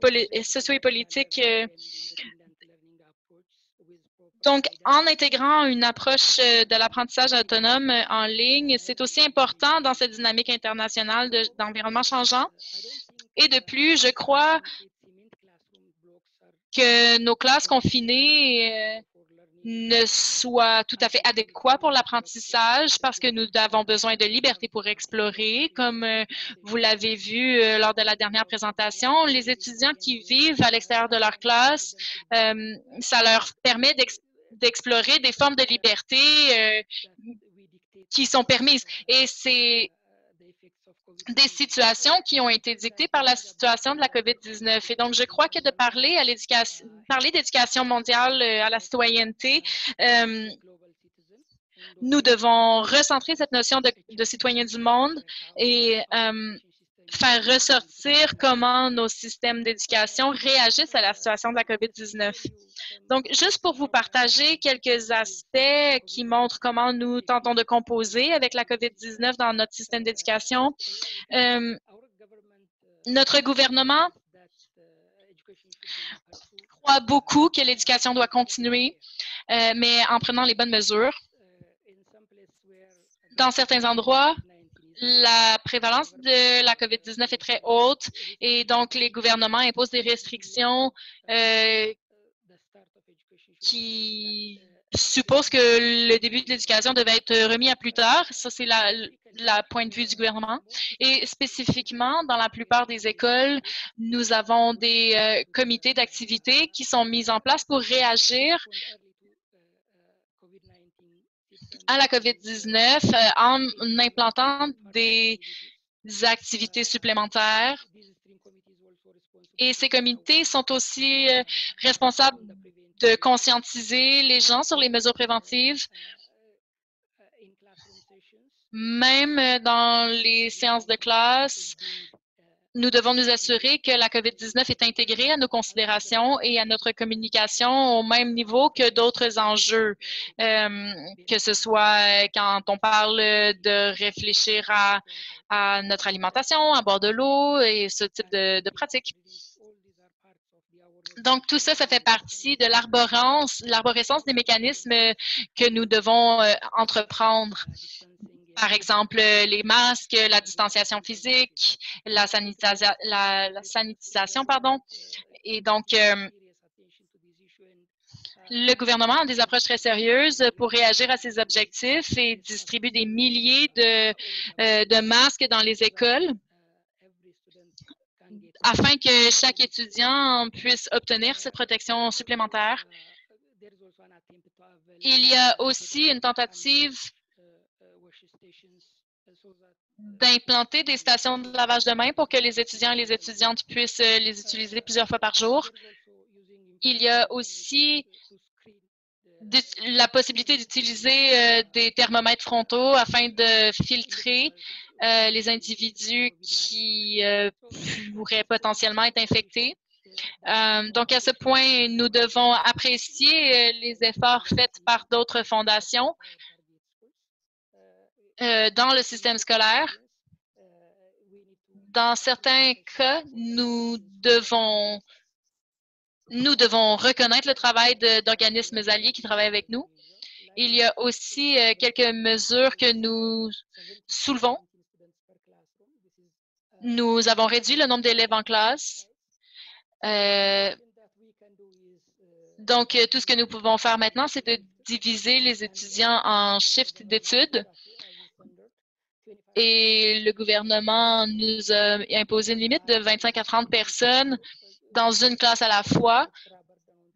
politiques? Donc, en intégrant une approche de l'apprentissage autonome en ligne, c'est aussi important dans cette dynamique internationale d'environnement changeant. Et de plus, je crois que nos classes confinées ne soient tout à fait adéquates pour l'apprentissage parce que nous avons besoin de liberté pour explorer. Comme vous l'avez vu lors de la dernière présentation, les étudiants qui vivent à l'extérieur de leur classe, ça leur permet d'explorer des formes de liberté qui sont permises. Et c'est des situations qui ont été dictées par la situation de la COVID-19. Et donc, je crois que de parler d'éducation mondiale à la citoyenneté, nous devons recentrer cette notion de citoyen du monde et faire ressortir comment nos systèmes d'éducation réagissent à la situation de la COVID-19. Donc, juste pour vous partager quelques aspects qui montrent comment nous tentons de composer avec la COVID-19 dans notre système d'éducation. Notre gouvernement croit beaucoup que l'éducation doit continuer, mais en prenant les bonnes mesures. Dans certains endroits, la prévalence de la COVID-19 est très haute et donc les gouvernements imposent des restrictions qui supposent que le début de l'éducation devait être remis à plus tard. Ça, c'est la point de vue du gouvernement. Et spécifiquement, dans la plupart des écoles, nous avons des comités d'activité qui sont mis en place pour réagir à la COVID-19 en implantant des activités supplémentaires. Et ces comités sont aussi responsables de conscientiser les gens sur les mesures préventives. Même dans les séances de classe, nous devons nous assurer que la COVID-19 est intégrée à nos considérations et à notre communication au même niveau que d'autres enjeux, que ce soit quand on parle de réfléchir à notre alimentation, à boire de l'eau et ce type de pratiques. Donc, tout ça, ça fait partie de l'arborescence des mécanismes que nous devons entreprendre. par exemple, les masques, la distanciation physique, la sanitisation, pardon. Et donc, le gouvernement a des approches très sérieuses pour réagir à ces objectifs et distribue des milliers de masques dans les écoles afin que chaque étudiant puisse obtenir cette protection supplémentaire. Il y a aussi une tentative d'implanter des stations de lavage de mains pour que les étudiants et les étudiantes puissent les utiliser plusieurs fois par jour. Il y a aussi la possibilité d'utiliser des thermomètres frontaux afin de filtrer les individus qui pourraient potentiellement être infectés. Donc, à ce point, nous devons apprécier les efforts faits par d'autres fondations dans le système scolaire. Dans certains cas, nous devons reconnaître le travail d'organismes alliés qui travaillent avec nous. Il y a aussi quelques mesures que nous soulevons. Nous avons réduit le nombre d'élèves en classe. Donc, tout ce que nous pouvons faire maintenant, c'est de diviser les étudiants en shifts d'études. Et le gouvernement nous a imposé une limite de 25 à 30 personnes dans une classe à la fois,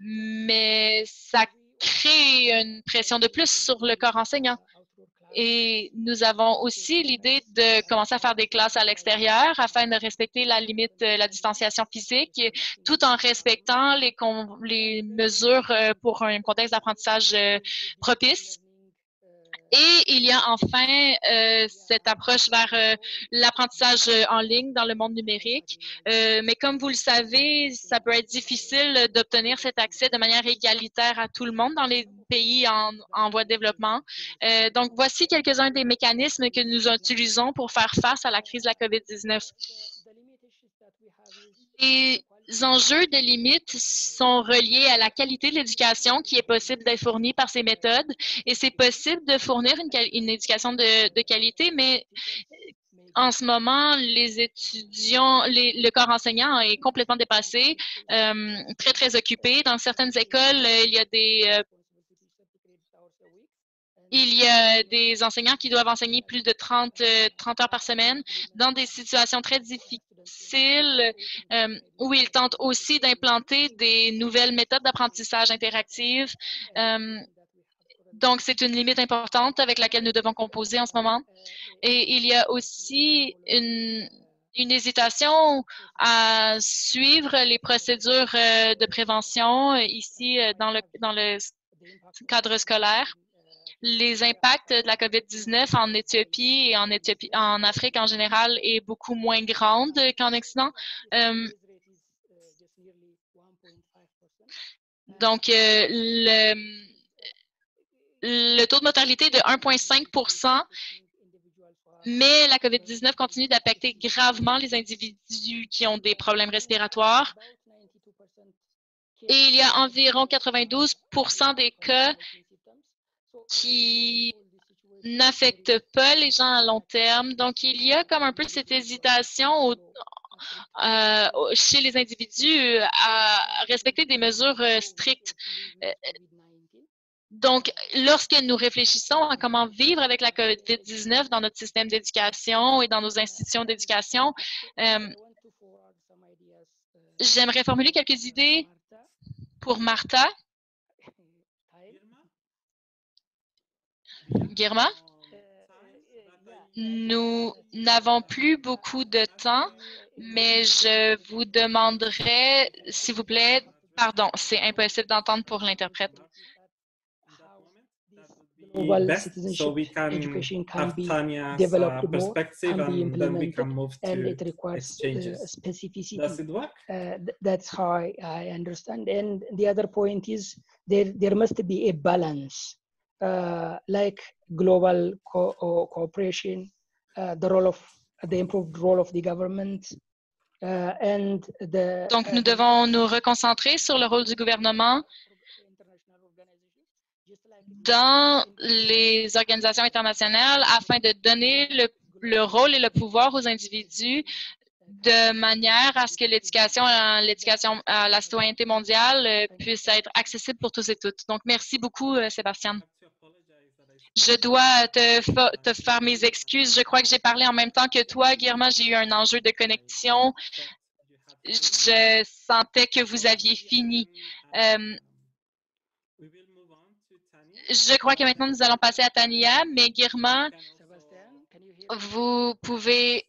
mais ça crée une pression de plus sur le corps enseignant. Et nous avons aussi l'idée de commencer à faire des classes à l'extérieur afin de respecter la limite de la distanciation physique, tout en respectant les mesures pour un contexte d'apprentissage propice. Et il y a enfin cette approche vers l'apprentissage en ligne dans le monde numérique. Mais comme vous le savez, ça peut être difficile d'obtenir cet accès de manière égalitaire à tout le monde dans les pays en voie de développement. Donc, voici quelques-uns des mécanismes que nous utilisons pour faire face à la crise de la COVID-19. Les enjeux de limites sont reliés à la qualité de l'éducation qui est possible d'être fournie par ces méthodes. Et c'est possible de fournir une éducation de qualité, mais en ce moment, les étudiants, le corps enseignant est complètement dépassé, très, très occupé. Dans certaines écoles, il y a des enseignants qui doivent enseigner plus de 30 heures par semaine dans des situations très difficiles où ils tentent aussi d'implanter des nouvelles méthodes d'apprentissage interactives. Donc, c'est une limite importante avec laquelle nous devons composer en ce moment. Et il y a aussi une hésitation à suivre les procédures de prévention ici dans le cadre scolaire. Les impacts de la COVID-19 en Éthiopie et en Afrique en général est beaucoup moins grande qu'en Occident. Donc, le taux de mortalité est de 1,5 %, mais la COVID-19 continue d'impacter gravement les individus qui ont des problèmes respiratoires. Et il y a environ 92 % des cas qui n'affectent pas les gens à long terme. Donc, il y a comme un peu cette hésitation chez les individus à respecter des mesures strictes. Donc, lorsque nous réfléchissons à comment vivre avec la COVID-19 dans notre système d'éducation et dans nos institutions d'éducation, j'aimerais formuler quelques idées pour Martha. Girma? Nous n'avons plus beaucoup de temps, mais je vous demanderai, s'il vous plaît, pardon, c'est impossible d'entendre pour l'interprète. Best, so we can have Tanya's perspective and then we can move to exchanges. Specificity. Does it work? That's how I understand. And the other point is there must be a balance, like global cooperation, the improved role of the government. Donc, nous devons nous reconcentrer sur le rôle du gouvernement dans les organisations internationales afin de donner le rôle et le pouvoir aux individus de manière à ce que l'éducation à la citoyenneté mondiale puisse être accessible pour tous et toutes. Donc, merci beaucoup, Sébastien. Je dois te faire mes excuses. Je crois que j'ai parlé en même temps que toi, Guillermo. J'ai eu un enjeu de connexion. Je sentais que vous aviez fini. Je crois que maintenant, nous allons passer à Tania, mais Guillermo, vous pouvez...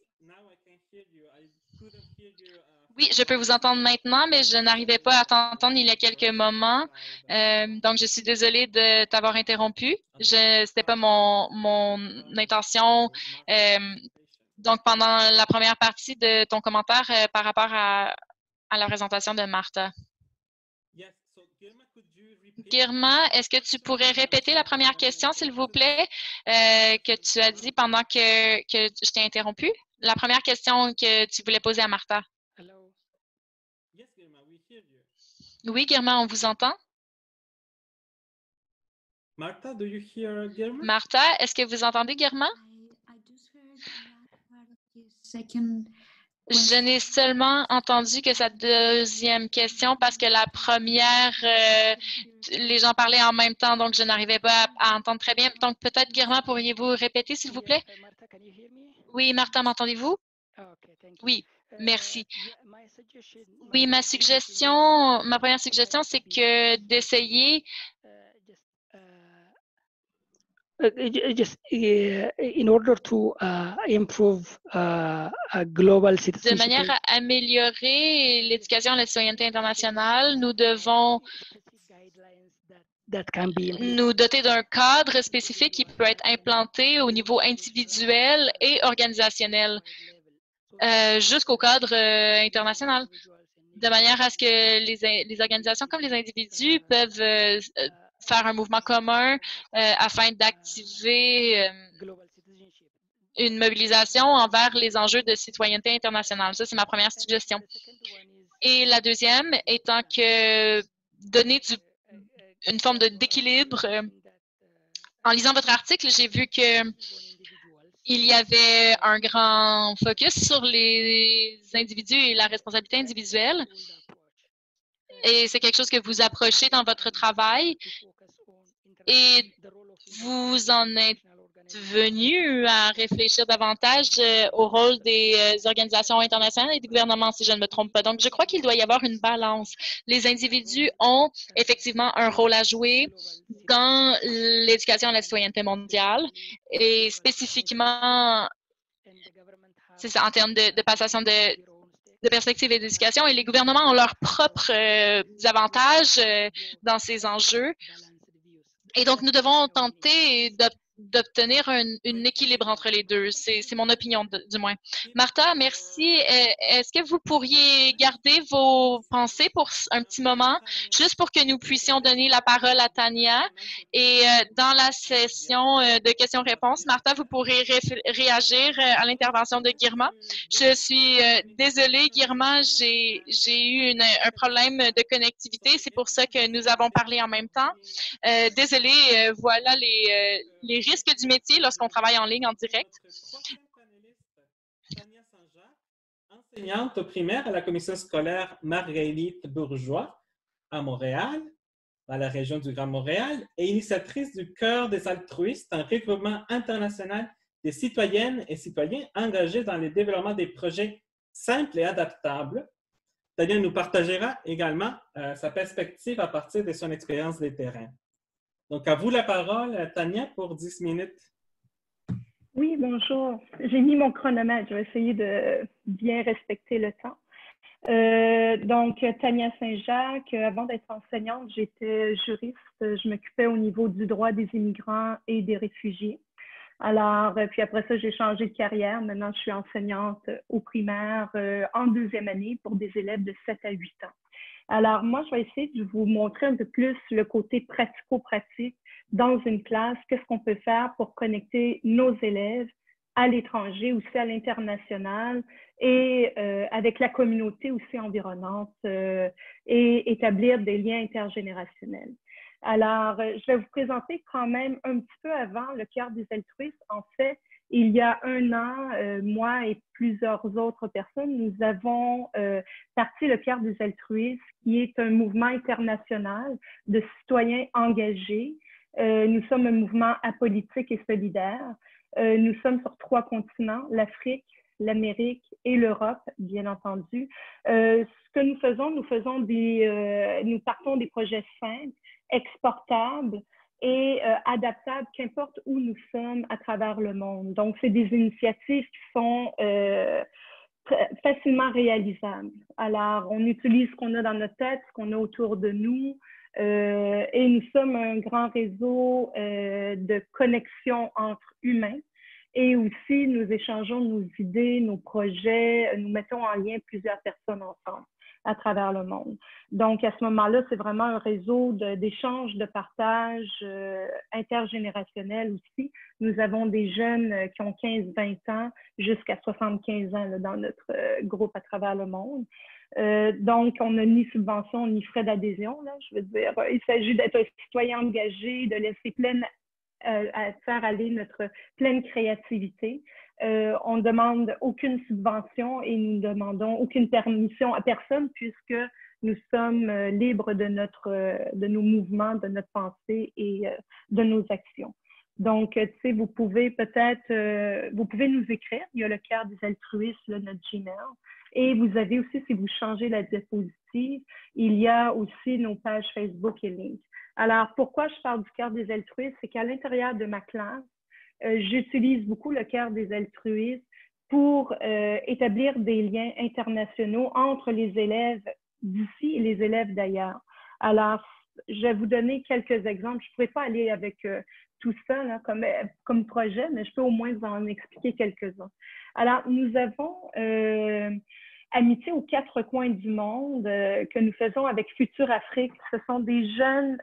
Oui, je peux vous entendre maintenant, mais je n'arrivais pas à t'entendre il y a quelques moments. Donc, je suis désolée de t'avoir interrompu. Ce n'était pas mon intention. Donc, pendant la première partie de ton commentaire par rapport à la présentation de Martha. Guillermo, est-ce que tu pourrais répéter la première question, s'il vous plaît, que tu as dit pendant que je t'ai interrompu? La première question que tu voulais poser à Martha. Oui, Guillermo, on vous entend? Martha, do you hear Guillermo? Martha, est-ce que vous entendez Guillermo? Je n'ai seulement entendu que sa deuxième question parce que la première, les gens parlaient en même temps, donc je n'arrivais pas à entendre très bien. Donc peut-être, Guillermo, pourriez-vous répéter, s'il vous plaît? Oui, Martha, m'entendez-vous? Oui, merci. Oui, ma première suggestion, c'est que d'essayer in order to improve global citizenship. De manière à améliorer l'éducation à la citoyenneté internationale, nous devons nous doter d'un cadre spécifique qui peut être implanté au niveau individuel et organisationnel jusqu'au cadre international, de manière à ce que les organisations comme les individus peuvent faire un mouvement commun afin d'activer une mobilisation envers les enjeux de citoyenneté internationale. Ça, c'est ma première suggestion. Et la deuxième étant que donner une forme d'équilibre. En lisant votre article, j'ai vu que il y avait un grand focus sur les individus et la responsabilité individuelle. Et c'est quelque chose que vous approchez dans votre travail. Et vous en êtes venu à réfléchir davantage au rôle des organisations internationales et des gouvernements, si je ne me trompe pas. Donc, je crois qu'il doit y avoir une balance. Les individus ont effectivement un rôle à jouer dans l'éducation à la citoyenneté mondiale et spécifiquement, c'est ça, en termes de passation de perspective et d'éducation, et les gouvernements ont leurs propres avantages dans ces enjeux. Et donc, nous devons tenter d'obtenir un équilibre entre les deux. C'est mon opinion, du moins. Martha, merci. Est-ce que vous pourriez garder vos pensées pour un petit moment, juste pour que nous puissions donner la parole à Tania? Et dans la session de questions-réponses, Martha, vous pourrez réagir à l'intervention de Guillermo. Je suis désolée, Guillermo, j'ai eu un problème de connectivité. C'est pour ça que nous avons parlé en même temps. Désolée, voilà les risques du métier lorsqu'on travaille en ligne en direct. Enseignante au primaire à la commission scolaire Marguerite Bourgeois à Montréal, dans la région du Grand Montréal, et initiatrice du Cœur des altruistes, un regroupement international des citoyennes et citoyens engagés dans le développement des projets simples et adaptables. Tania nous partagera également sa perspective à partir de son expérience des terrains. Donc, à vous la parole, Tania, pour 10 minutes. Oui, bonjour. J'ai mis mon chronomètre. Je vais essayer de bien respecter le temps. Donc, Tania Saint-Jacques, avant d'être enseignante, j'étais juriste. Je m'occupais au niveau du droit des immigrants et des réfugiés. Alors, puis après ça, j'ai changé de carrière. Maintenant, je suis enseignante au primaire en deuxième année pour des élèves de 7 à 8 ans. Alors, moi, je vais essayer de vous montrer un peu plus le côté pratico-pratique dans une classe. Qu'est-ce qu'on peut faire pour connecter nos élèves à l'étranger, aussi à l'international et avec la communauté aussi environnante et établir des liens intergénérationnels. Alors, je vais vous présenter quand même un petit peu avant le cœur des altruistes. En fait, il y a 1 an, moi et plusieurs autres personnes, nous avons parti le cœur des altruistes, qui est un mouvement international de citoyens engagés. Nous sommes un mouvement apolitique et solidaire. Nous sommes sur 3 continents, l'Afrique, l'Amérique et l'Europe, bien entendu. Ce que nous faisons nous partons des projets simples, exportables et adaptables, qu'importe où nous sommes à travers le monde. Donc, c'est des initiatives qui sont facilement réalisables. Alors, on utilise ce qu'on a dans notre tête, ce qu'on a autour de nous, et nous sommes un grand réseau de connexion entre humains. Et aussi, nous échangeons nos idées, nos projets, nous mettons en lien plusieurs personnes ensemble à travers le monde. Donc, à ce moment-là, c'est vraiment un réseau d'échange, de partage intergénérationnel aussi. Nous avons des jeunes qui ont 15-20 ans jusqu'à 75 ans là, dans notre groupe à travers le monde. Donc, on n'a ni subvention ni frais d'adhésion. Je veux dire, il s'agit d'être un citoyen engagé, de laisser à faire aller notre pleine créativité. On ne demande aucune subvention et nous ne demandons aucune permission à personne puisque nous sommes libres de nos mouvements, de notre pensée et de nos actions. Donc, tu sais, vous pouvez nous écrire. Il y a le cœur des altruistes, là, notre Gmail. Et vous avez aussi, si vous changez la diapositive, il y a aussi nos pages Facebook et LinkedIn. Alors, pourquoi je parle du cœur des altruistes? C'est qu'à l'intérieur de ma classe, j'utilise beaucoup le cœur des altruistes pour établir des liens internationaux entre les élèves d'ici et les élèves d'ailleurs. Alors, je vais vous donner quelques exemples. Je ne pourrais pas aller avec tout ça là, comme projet, mais je peux au moins vous en expliquer quelques-uns. Alors, nous avons Amitié aux 4 coins du monde que nous faisons avec Futur Afrique. Ce sont des jeunes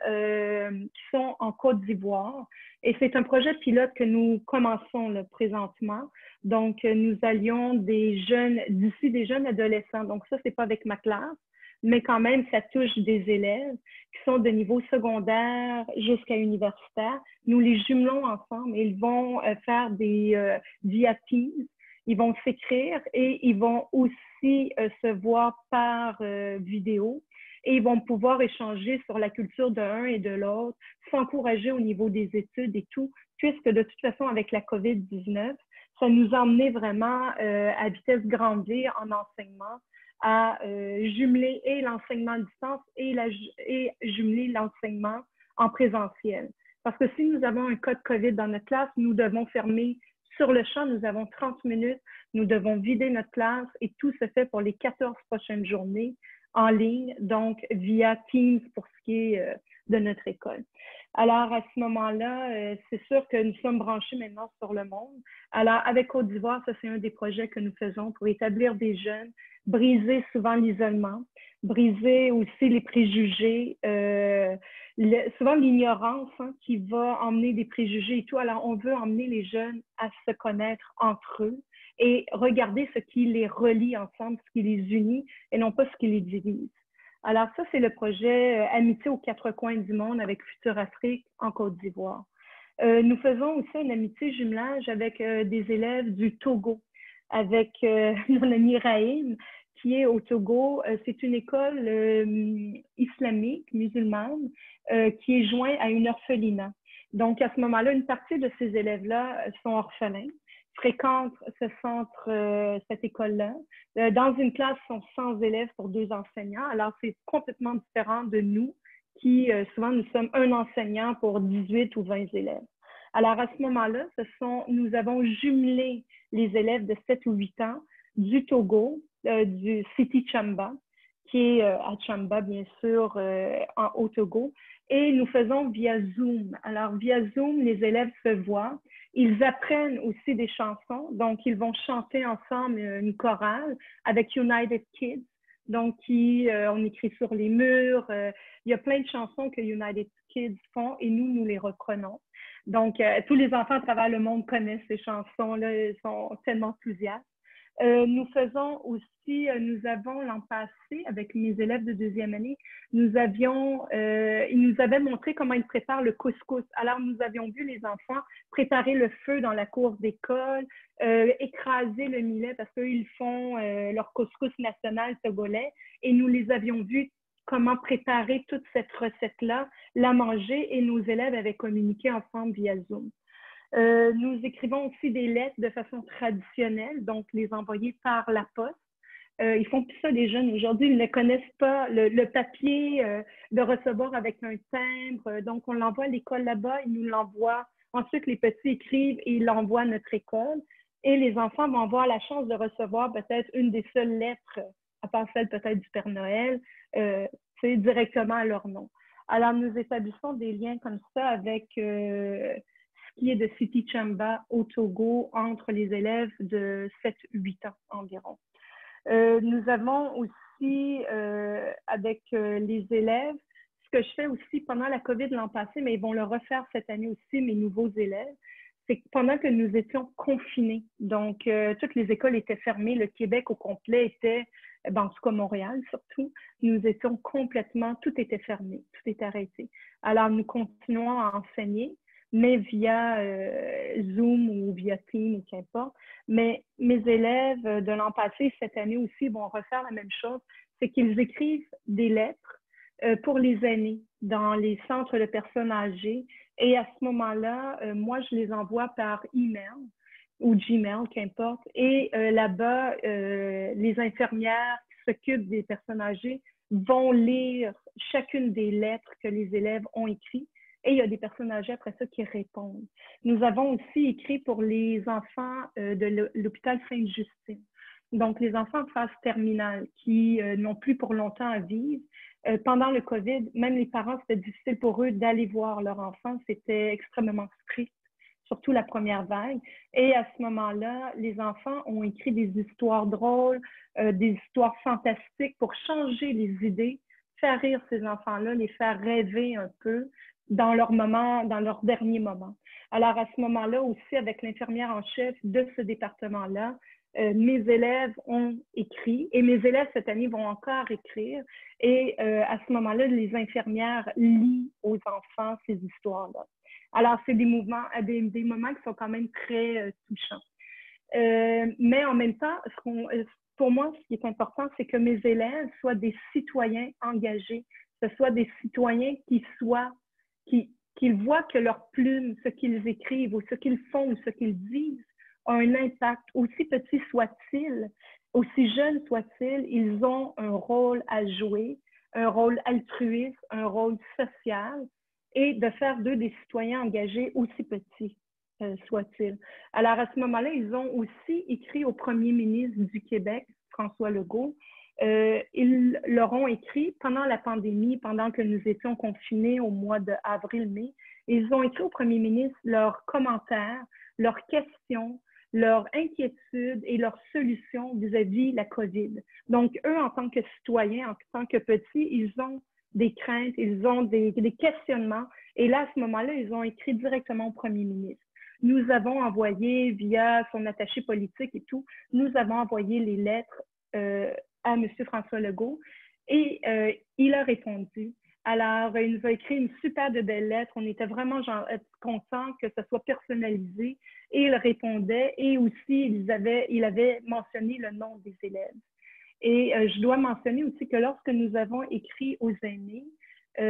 qui sont en Côte d'Ivoire et c'est un projet pilote que nous commençons là, présentement. Donc, nous allions des jeunes adolescents. Donc, ça, c'est pas avec ma classe, mais quand même, ça touche des élèves qui sont de niveau secondaire jusqu'à universitaire. Nous les jumelons ensemble et ils vont faire des diapises. Ils vont s'écrire et ils vont aussi se voir par vidéo et ils vont pouvoir échanger sur la culture de l'un et de l'autre, s'encourager au niveau des études et tout, puisque de toute façon, avec la COVID-19, ça nous a emmené vraiment à vitesse grand V en enseignement, à jumeler et l'enseignement à distance et jumeler l'enseignement en présentiel. Parce que si nous avons un cas de COVID dans notre classe, nous devons fermer sur le champ, nous avons 30 minutes, nous devons vider notre classe et tout se fait pour les 14 prochaines journées en ligne, donc via Teams pour ce qui est de notre école. Alors, à ce moment-là, c'est sûr que nous sommes branchés maintenant sur le monde. Alors, avec Côte d'Ivoire, ça, c'est un des projets que nous faisons pour établir des jeunes, briser souvent l'isolement, briser aussi les préjugés, souvent l'ignorance qui va emmener des préjugés et tout. Alors, on veut emmener les jeunes à se connaître entre eux et regarder ce qui les relie ensemble, ce qui les unit et non pas ce qui les divise. Alors, ça, c'est le projet Amitié aux 4 coins du monde avec Futur Afrique en Côte d'Ivoire. Nous faisons aussi une amitié jumelage avec des élèves du Togo, avec mon ami Raïm, qui est au Togo. C'est une école islamique, musulmane, qui est jointe à une orphelinat. Donc, à ce moment-là, une partie de ces élèves-là sont orphelins, fréquentent cette école-là. Dans une classe, ce sont 100 élèves pour 2 enseignants. Alors, c'est complètement différent de nous, qui souvent, nous sommes un enseignant pour 18 ou 20 élèves. Alors, à ce moment-là, nous avons jumelé les élèves de 7 ou 8 ans du Togo, du City Chamba, qui est à Chamba, bien sûr, au Togo, et nous faisons via Zoom. Alors, via Zoom, les élèves se voient. Ils apprennent aussi des chansons, donc ils vont chanter ensemble une chorale avec United Kids, donc on écrit sur les murs. Il y a plein de chansons que United Kids font et nous les reprenons. Donc, tous les enfants à travers le monde connaissent ces chansons-là, ils sont tellement enthousiastes. Nous faisons aussi, nous avons l'an passé, avec mes élèves de deuxième année, ils nous avaient montré comment ils préparent le couscous. Alors, nous avions vu les enfants préparer le feu dans la cour d'école, écraser le millet parce qu'eux, ils font leur couscous national togolais et nous les avions vus comment préparer toute cette recette-là, la manger et nos élèves avaient communiqué ensemble via Zoom. Nous écrivons aussi des lettres de façon traditionnelle, donc les envoyer par la poste. Ils font plus ça, les jeunes aujourd'hui, ils ne connaissent pas le papier de recevoir avec un timbre. Donc, on l'envoie à l'école là-bas, ils nous l'envoient. Ensuite, les petits écrivent et ils l'envoient à notre école. Et les enfants vont avoir la chance de recevoir peut-être une des seules lettres, à part celle peut-être du Père Noël, directement à leur nom. Alors, nous établissons des liens comme ça avec qui est de City Chamba au Togo entre les élèves de 7-8 ans environ. Nous avons aussi, avec les élèves, ce que je fais aussi pendant la COVID l'an passé, mais ils vont le refaire cette année aussi, mes nouveaux élèves, c'est que pendant que nous étions confinés, donc toutes les écoles étaient fermées, le Québec au complet était, en tout cas Montréal surtout, nous étions complètement, tout était fermé, tout était arrêté. Alors nous continuons à enseigner, mais via Zoom ou via Teams, ou qu'importe. Mais mes élèves de l'an passé, cette année aussi, vont refaire la même chose, c'est qu'ils écrivent des lettres pour les aînés dans les centres de personnes âgées. Et à ce moment-là, moi, je les envoie par email ou Gmail, qu'importe. Et là-bas, les infirmières qui s'occupent des personnes âgées vont lire chacune des lettres que les élèves ont écrites. Et il y a des personnes âgées après ça qui répondent. Nous avons aussi écrit pour les enfants de l'hôpital Sainte-Justine. Donc, les enfants en phase terminale qui n'ont plus pour longtemps à vivre. Pendant le COVID, même les parents, c'était difficile pour eux d'aller voir leur enfant. C'était extrêmement strict, surtout la première vague. Et à ce moment-là, les enfants ont écrit des histoires drôles, des histoires fantastiques pour changer les idées, faire rire ces enfants-là, les faire rêver un peu dans leur moment, dans leur dernier moment. Alors, à ce moment-là aussi, avec l'infirmière en chef de ce département-là, mes élèves ont écrit et mes élèves cette année vont encore écrire. Et à ce moment-là, les infirmières lisent aux enfants ces histoires-là. Alors, c'est des moments qui sont quand même très touchants. Mais en même temps, pour moi, ce qui est important, c'est que mes élèves soient des citoyens engagés, que ce soit des citoyens qu'ils voient que leur plume, ce qu'ils écrivent ou ce qu'ils font ou ce qu'ils disent a un impact, aussi petit soit-il, aussi jeune soit-il, ils ont un rôle à jouer, un rôle altruiste, un rôle social et de faire d'eux des citoyens engagés aussi petits soit-il. Alors à ce moment-là, ils ont aussi écrit au premier ministre du Québec, François Legault. Ils leur ont écrit pendant la pandémie, pendant que nous étions confinés au mois d'avril-mai, ils ont écrit au premier ministre leurs commentaires, leurs questions, leurs inquiétudes et leurs solutions vis-à-vis la COVID. Donc, eux, en tant que citoyens, en tant que petits, ils ont des craintes, ils ont des questionnements. Et là, à ce moment-là, ils ont écrit directement au premier ministre. Nous avons envoyé, via son attaché politique et tout, nous avons envoyé les lettres à M. François Legault et il a répondu. Alors, il nous a écrit une super de belle lettre. On était vraiment contents que ça soit personnalisé et il répondait et aussi il avait mentionné le nom des élèves. Et je dois mentionner aussi que lorsque nous avons écrit aux aînés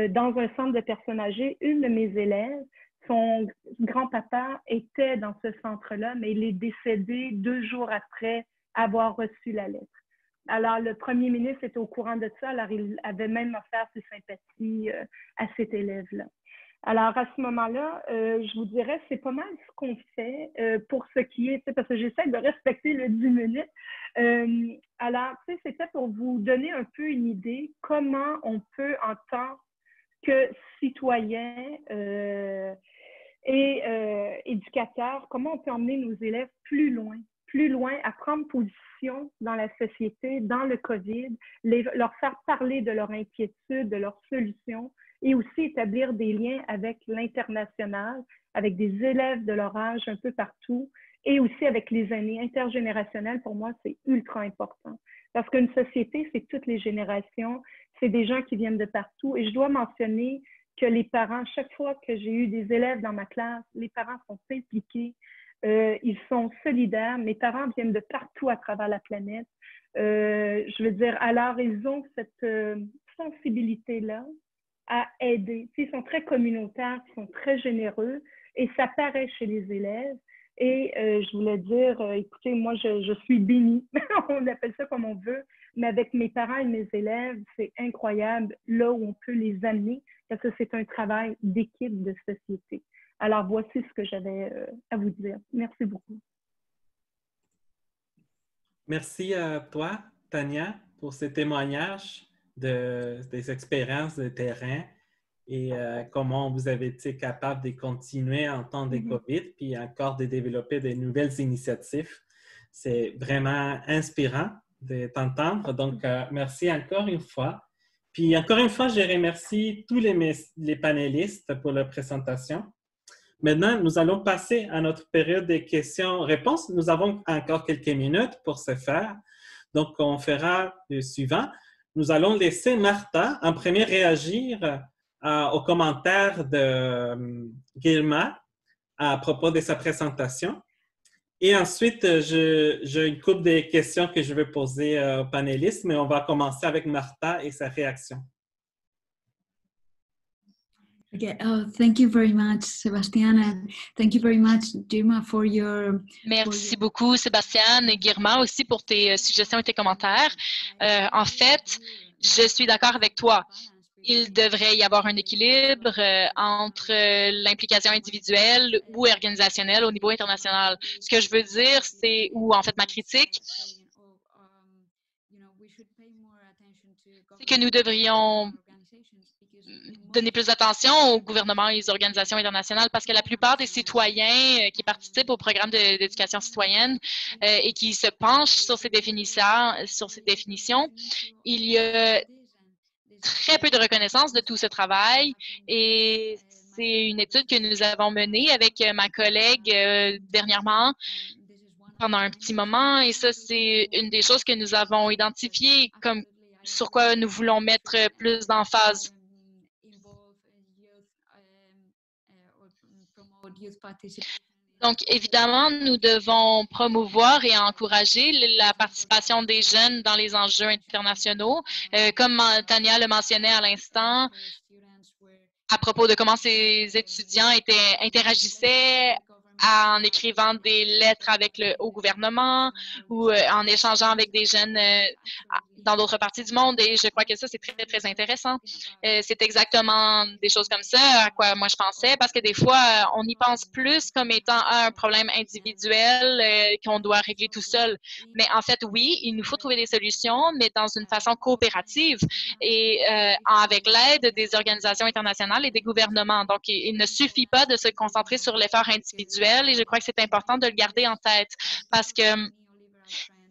dans un centre de personnes âgées, une de mes élèves, son grand-papa était dans ce centre-là, mais il est décédé 2 jours après avoir reçu la lettre. Alors, le premier ministre était au courant de ça, alors il avait même offert ses sympathies à cet élève-là. Alors, à ce moment-là, je vous dirais, c'est pas mal ce qu'on fait pour ce qui est, parce que j'essaie de respecter le 10 minutes. Alors, c'était pour vous donner un peu une idée comment on peut, en tant que citoyen et éducateur, comment on peut emmener nos élèves plus loin à prendre position dans la société, dans le COVID, leur faire parler de leur inquiétude, de leurs solutions et aussi établir des liens avec l'international, avec des élèves de leur âge un peu partout, et aussi avec les aînés. Intergénérationnel, pour moi, c'est ultra important. Parce qu'une société, c'est toutes les générations, c'est des gens qui viennent de partout. Et je dois mentionner que les parents, chaque fois que j'ai eu des élèves dans ma classe, les parents sont impliqués, ils sont solidaires. Mes parents viennent de partout à travers la planète. Je veux dire, alors ils ont cette sensibilité-là à aider. Ils sont très communautaires, ils sont très généreux et ça paraît chez les élèves. Et je voulais dire, écoutez, moi, je suis bénie, on appelle ça comme on veut, mais avec mes parents et mes élèves, c'est incroyable là où on peut les amener, parce que c'est un travail d'équipe, de société. Alors, voici ce que j'avais à vous dire. Merci beaucoup. Merci à toi, Tania, pour ces témoignages des expériences de terrain et comment vous avez été capable de continuer en temps de COVID, puis encore de développer de nouvelles initiatives. C'est vraiment inspirant de t'entendre. Donc, merci encore une fois. Puis, encore une fois, je remercie tous les panélistes pour leur présentation. Maintenant, nous allons passer à notre période de questions-réponses. Nous avons encore quelques minutes pour ce faire. Donc, on fera le suivant. Nous allons laisser Martha en premier réagir aux commentaires de Guilma à propos de sa présentation. Et ensuite, j'ai une couple de questions que je vais poser aux panélistes, mais on va commencer avec Martha et sa réaction. Okay. Oh, thank you very much, Sébastien, and thank you very much, Girma, for your. Merci beaucoup, Sébastien et Guilma aussi pour tes suggestions et tes commentaires. En fait, je suis d'accord avec toi. Il devrait y avoir un équilibre entre l'implication individuelle ou organisationnelle au niveau international. Ce que je veux dire, c'est, ou en fait ma critique, c'est que nous devrions donner plus d'attention aux gouvernements et aux organisations internationales parce que la plupart des citoyens qui participent au programme d'éducation citoyenne et qui se penchent sur ces définitions, il y a très peu de reconnaissance de tout ce travail et c'est une étude que nous avons menée avec ma collègue dernièrement pendant un petit moment et ça, c'est une des choses que nous avons identifiées comme sur quoi nous voulons mettre plus d'emphase. Donc, évidemment, nous devons promouvoir et encourager la participation des jeunes dans les enjeux internationaux. Comme Tania le mentionnait à l'instant, à propos de comment ces étudiants interagissaient en écrivant des lettres au gouvernement ou en échangeant avec des jeunes dans d'autres parties du monde. Et je crois que ça, c'est très, très intéressant. C'est exactement des choses comme ça à quoi moi je pensais, parce que des fois, on y pense plus comme étant un problème individuel qu'on doit régler tout seul. Mais en fait, oui, il nous faut trouver des solutions, mais dans une façon coopérative et avec l'aide des organisations internationales et des gouvernements. Donc, il ne suffit pas de se concentrer sur l'effort individuel et je crois que c'est important de le garder en tête parce que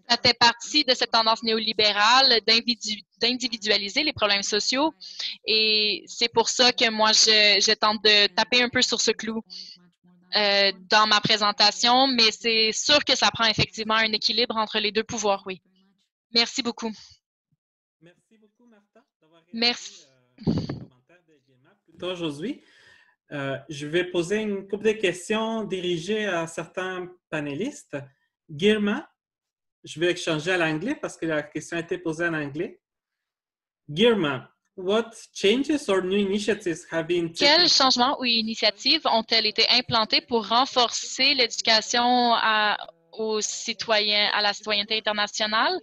ça fait partie de cette tendance néolibérale d'individualiser les problèmes sociaux et c'est pour ça que moi, je tente de taper un peu sur ce clou dans ma présentation, mais c'est sûr que ça prend effectivement un équilibre entre les deux pouvoirs, oui. Merci beaucoup. Merci beaucoup, Martha, d'avoir réagi aux commentaires de Guilma plus tôt aujourd'hui. Je vais poser une couple de questions dirigées à certains panélistes. Guilma, je vais échanger à l'anglais parce que la question a été posée en anglais. Guilma, what changes or new initiatives have been taken? Quels changements ou initiatives ont-elles été implantées pour renforcer l'éducation aux citoyens, à la citoyenneté internationale?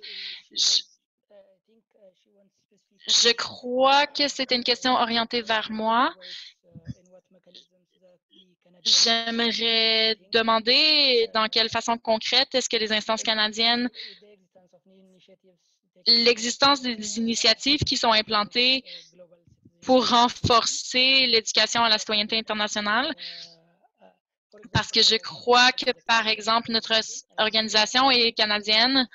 Je crois que c'est une question orientée vers moi. J'aimerais demander dans quelle façon concrète est-ce que les instances canadiennes, l'existence des initiatives qui sont implantées pour renforcer l'éducation à la citoyenneté internationale, parce que je crois que, par exemple, notre organisation est canadienne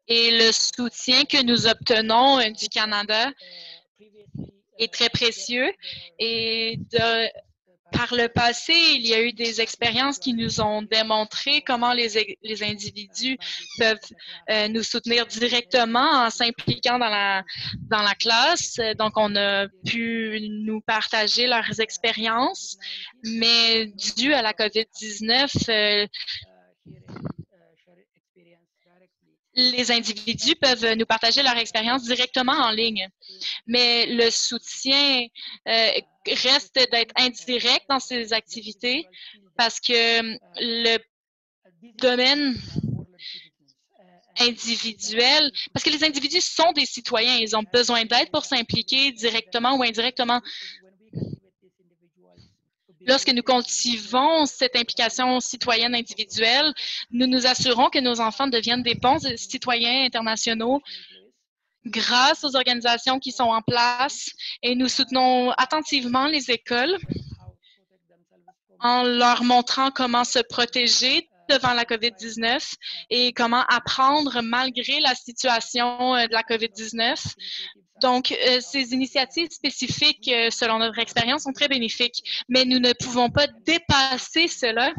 et le soutien que nous obtenons du Canada est très précieux et par le passé, il y a eu des expériences qui nous ont démontré comment les individus peuvent nous soutenir directement en s'impliquant dans la classe. Donc, on a pu nous partager leurs expériences, mais dû à la COVID-19, les individus peuvent nous partager leur expérience directement en ligne. Mais le soutien reste d'être indirect dans ces activités parce que le domaine individuel, parce que les individus sont des citoyens, ils ont besoin d'aide pour s'impliquer directement ou indirectement. Lorsque nous cultivons cette implication citoyenne individuelle, nous nous assurons que nos enfants deviennent des bons citoyens internationaux grâce aux organisations qui sont en place et nous soutenons attentivement les écoles en leur montrant comment se protéger devant la COVID-19 et comment apprendre malgré la situation de la COVID-19. Donc, ces initiatives spécifiques, selon notre expérience, sont très bénéfiques, mais nous ne pouvons pas dépasser cela.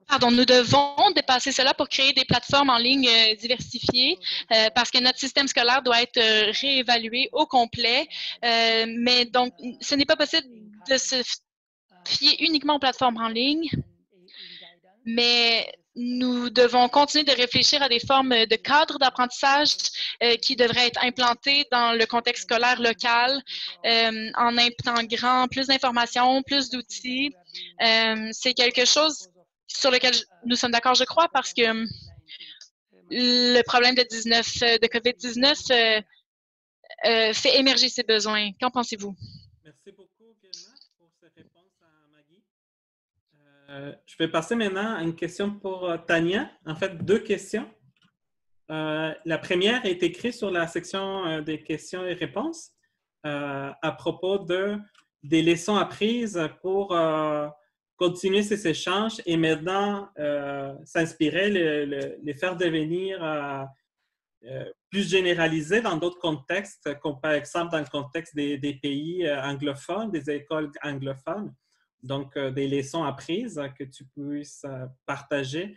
Pardon, nous devons dépasser cela pour créer des plateformes en ligne diversifiées parce que notre système scolaire doit être réévalué au complet. Mais donc, ce n'est pas possible de se fier uniquement aux plateformes en ligne, mais nous devons continuer de réfléchir à des formes de cadres d'apprentissage qui devraient être implantées dans le contexte scolaire local en intégrant plus d'informations, plus d'outils. C'est quelque chose sur lequel nous sommes d'accord, je crois, parce que le problème de COVID-19 fait émerger ces besoins. Qu'en pensez-vous? Merci beaucoup, Guillemette, pour ces réponses à Maggie. Je vais passer maintenant à une question pour Tania. En fait, deux questions. La première est écrite sur la section des questions et réponses à propos des leçons apprises pour continuer ces échanges et maintenant s'inspirer, les faire devenir plus généralisés dans d'autres contextes, comme par exemple dans le contexte des pays anglophones, des écoles anglophones. Donc, des leçons apprises que tu puisses partager.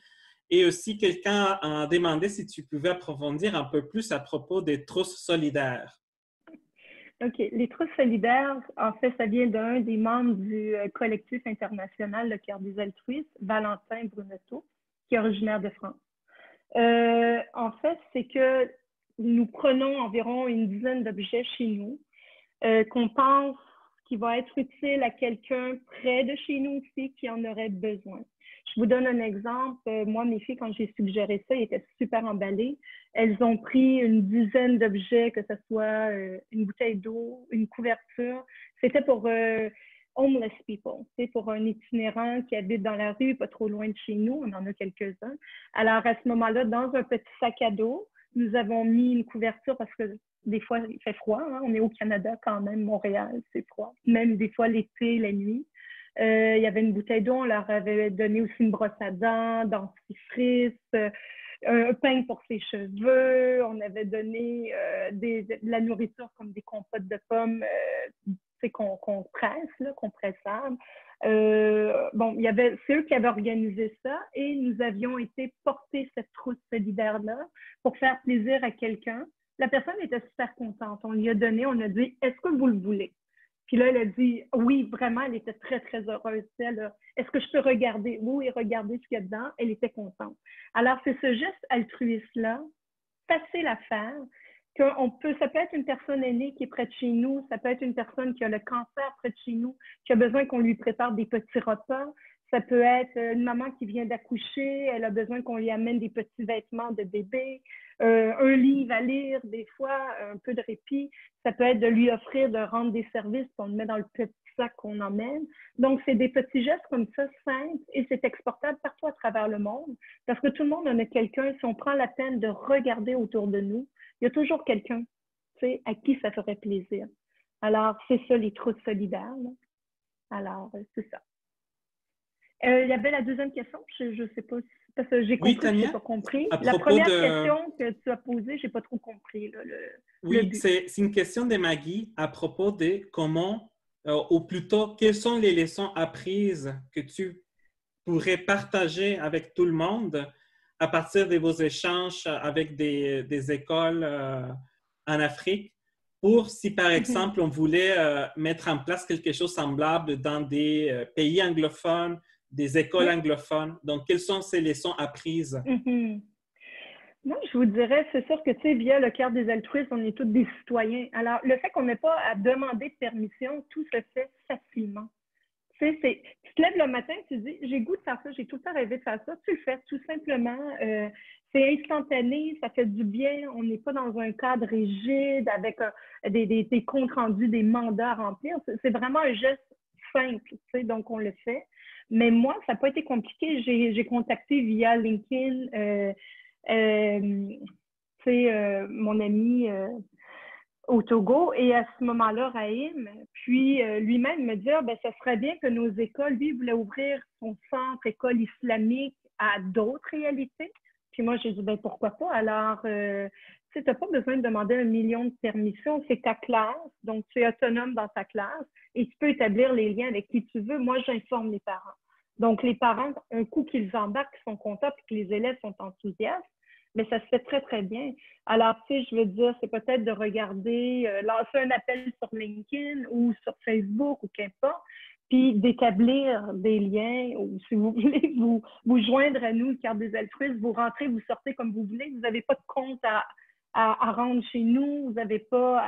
Et aussi, quelqu'un a demandé si tu pouvais approfondir un peu plus à propos des trousses solidaires. OK. Les trousses solidaires, en fait, ça vient d'un des membres du collectif international Le Cœur des altruistes, Valentin Brunetto, qui est originaire de France. En fait, c'est que nous prenons environ une dizaine d'objets chez nous qu'on pense qui va être utile à quelqu'un près de chez nous aussi qui en aurait besoin. Je vous donne un exemple. Moi, mes filles, quand j'ai suggéré ça, elles étaient super emballées. Elles ont pris une dizaine d'objets, que ce soit une bouteille d'eau, une couverture. C'était pour homeless people, c'est pour un itinérant qui habite dans la rue, pas trop loin de chez nous. On en a quelques-uns. Alors, à ce moment-là, dans un petit sac à dos, nous avons mis une couverture parce que des fois, il fait froid. Hein? On est au Canada quand même, Montréal, c'est froid. Même des fois, l'été, la nuit. Il y avait une bouteille d'eau, on leur avait donné aussi une brosse à dents, dentifrice, un peigne pour ses cheveux. On avait donné de la nourriture comme des compotes de pommes qu'on presse, qu'on pressable. Bon, c'est eux qui avaient organisé ça et nous avions été porter cette trousse solidaire-là pour faire plaisir à quelqu'un. La personne était super contente. On lui a donné, on a dit « Est-ce que vous le voulez? » Puis là, elle a dit « Oui, vraiment, elle était très, très heureuse. Est-ce que je peux regarder? » Oui, regarder ce qu'il y a dedans. Elle était contente. Alors, c'est ce geste altruiste-là, facile à faire, ça peut être une personne aînée qui est près de chez nous, ça peut être une personne qui a le cancer près de chez nous, qui a besoin qu'on lui prépare des petits repas. Ça peut être une maman qui vient d'accoucher, elle a besoin qu'on lui amène des petits vêtements de bébé, un livre à lire, des fois, un peu de répit. Ça peut être de lui offrir de rendre des services qu'on le met dans le petit sac qu'on emmène. Donc, c'est des petits gestes comme ça, simples, et c'est exportable partout à travers le monde, parce que tout le monde en a quelqu'un. Si on prend la peine de regarder autour de nous, il y a toujours quelqu'un, tu sais, à qui ça ferait plaisir. Alors, c'est ça, les trousses solidaires. Là. Alors, c'est ça. Il y avait la deuxième question, je ne sais pas, parce que j'ai compris, Tania, je n'ai pas compris. La première question que tu as posée, je n'ai pas trop compris. Là, oui, c'est une question de Maggie à propos de comment, ou plutôt, quelles sont les leçons apprises que tu pourrais partager avec tout le monde à partir de vos échanges avec des écoles en Afrique, pour si, par exemple, on voulait mettre en place quelque chose de semblable dans des pays anglophones, des écoles anglophones. Donc, quelles sont ces leçons apprises? Non, je vous dirais, c'est sûr que, tu sais, via le cœur des altruistes, on est tous des citoyens. Alors, le fait qu'on n'ait pas à demander de permission, tout se fait facilement. Tu sais, tu te lèves le matin, tu te dis, j'ai goût de faire ça, j'ai tout le temps rêvé de faire ça. Tu le fais tout simplement. C'est instantané, ça fait du bien. On n'est pas dans un cadre rigide avec des comptes rendus, des mandats à remplir. C'est vraiment un geste simple, tu sais, donc on le fait. Mais moi, ça n'a pas été compliqué. J'ai contacté via LinkedIn mon ami au Togo, et à ce moment-là, Raïm, puis lui-même me dit ça serait bien que nos écoles, lui, voulait ouvrir son centre école islamique à d'autres réalités. Puis moi, j'ai dit pourquoi pas. Alors, tu n'as pas besoin de demander 1 million de permissions, c'est ta classe, donc tu es autonome dans ta classe et tu peux établir les liens avec qui tu veux. Moi, j'informe les parents. Donc, les parents, un coup qu'ils embarquent, sont contents et que les élèves sont enthousiastes, mais ça se fait très, très bien. Alors, tu sais, je veux dire, c'est peut-être de regarder, lancer un appel sur LinkedIn ou sur Facebook ou qu'importe, puis d'établir des liens, ou si vous voulez vous joindre à nous, Carte des altruistes, vous rentrez, vous sortez comme vous voulez, vous n'avez pas de compte à rendre chez nous, vous n'avez pas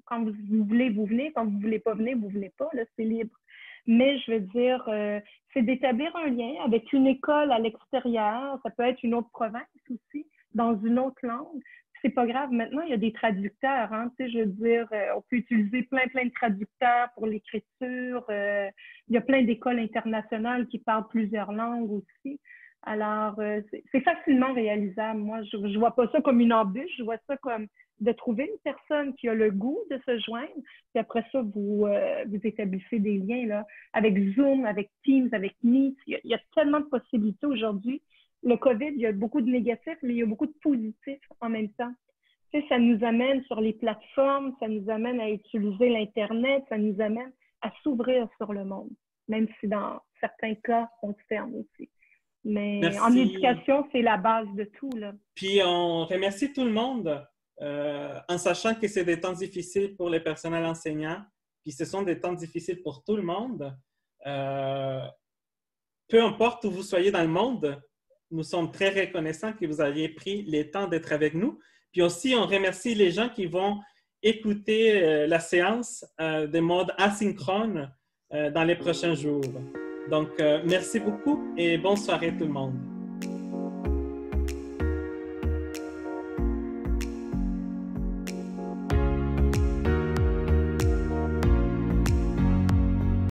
quand vous voulez, vous venez, quand vous ne voulez pas venir, vous ne venez pas, là, c'est libre. Mais je veux dire, c'est d'établir un lien avec une école à l'extérieur, ça peut être une autre province aussi, dans une autre langue. C'est pas grave. Maintenant, il y a des traducteurs. Hein, tu sais, je veux dire, on peut utiliser plein de traducteurs pour l'écriture. Il y a plein d'écoles internationales qui parlent plusieurs langues aussi. Alors, c'est facilement réalisable. Moi, je ne vois pas ça comme une embûche. Je vois ça comme de trouver une personne qui a le goût de se joindre. Puis après ça, vous établissez des liens là, avec Zoom, avec Teams, avec Meet. Il y a tellement de possibilités aujourd'hui. Le COVID, il y a beaucoup de négatifs, mais il y a beaucoup de positifs en même temps. Tu sais, ça nous amène sur les plateformes, ça nous amène à utiliser l'Internet, ça nous amène à s'ouvrir sur le monde, même si dans certains cas, on se ferme aussi. Mais merci. En éducation, c'est la base de tout, là. Puis on remercie tout le monde en sachant que c'est des temps difficiles pour les personnels enseignants, puis ce sont des temps difficiles pour tout le monde. Peu importe où vous soyez dans le monde, nous sommes très reconnaissants que vous ayez pris le temps d'être avec nous. Puis aussi, on remercie les gens qui vont écouter la séance de mode asynchrone dans les prochains jours. Donc, merci beaucoup et bonne soirée tout le monde.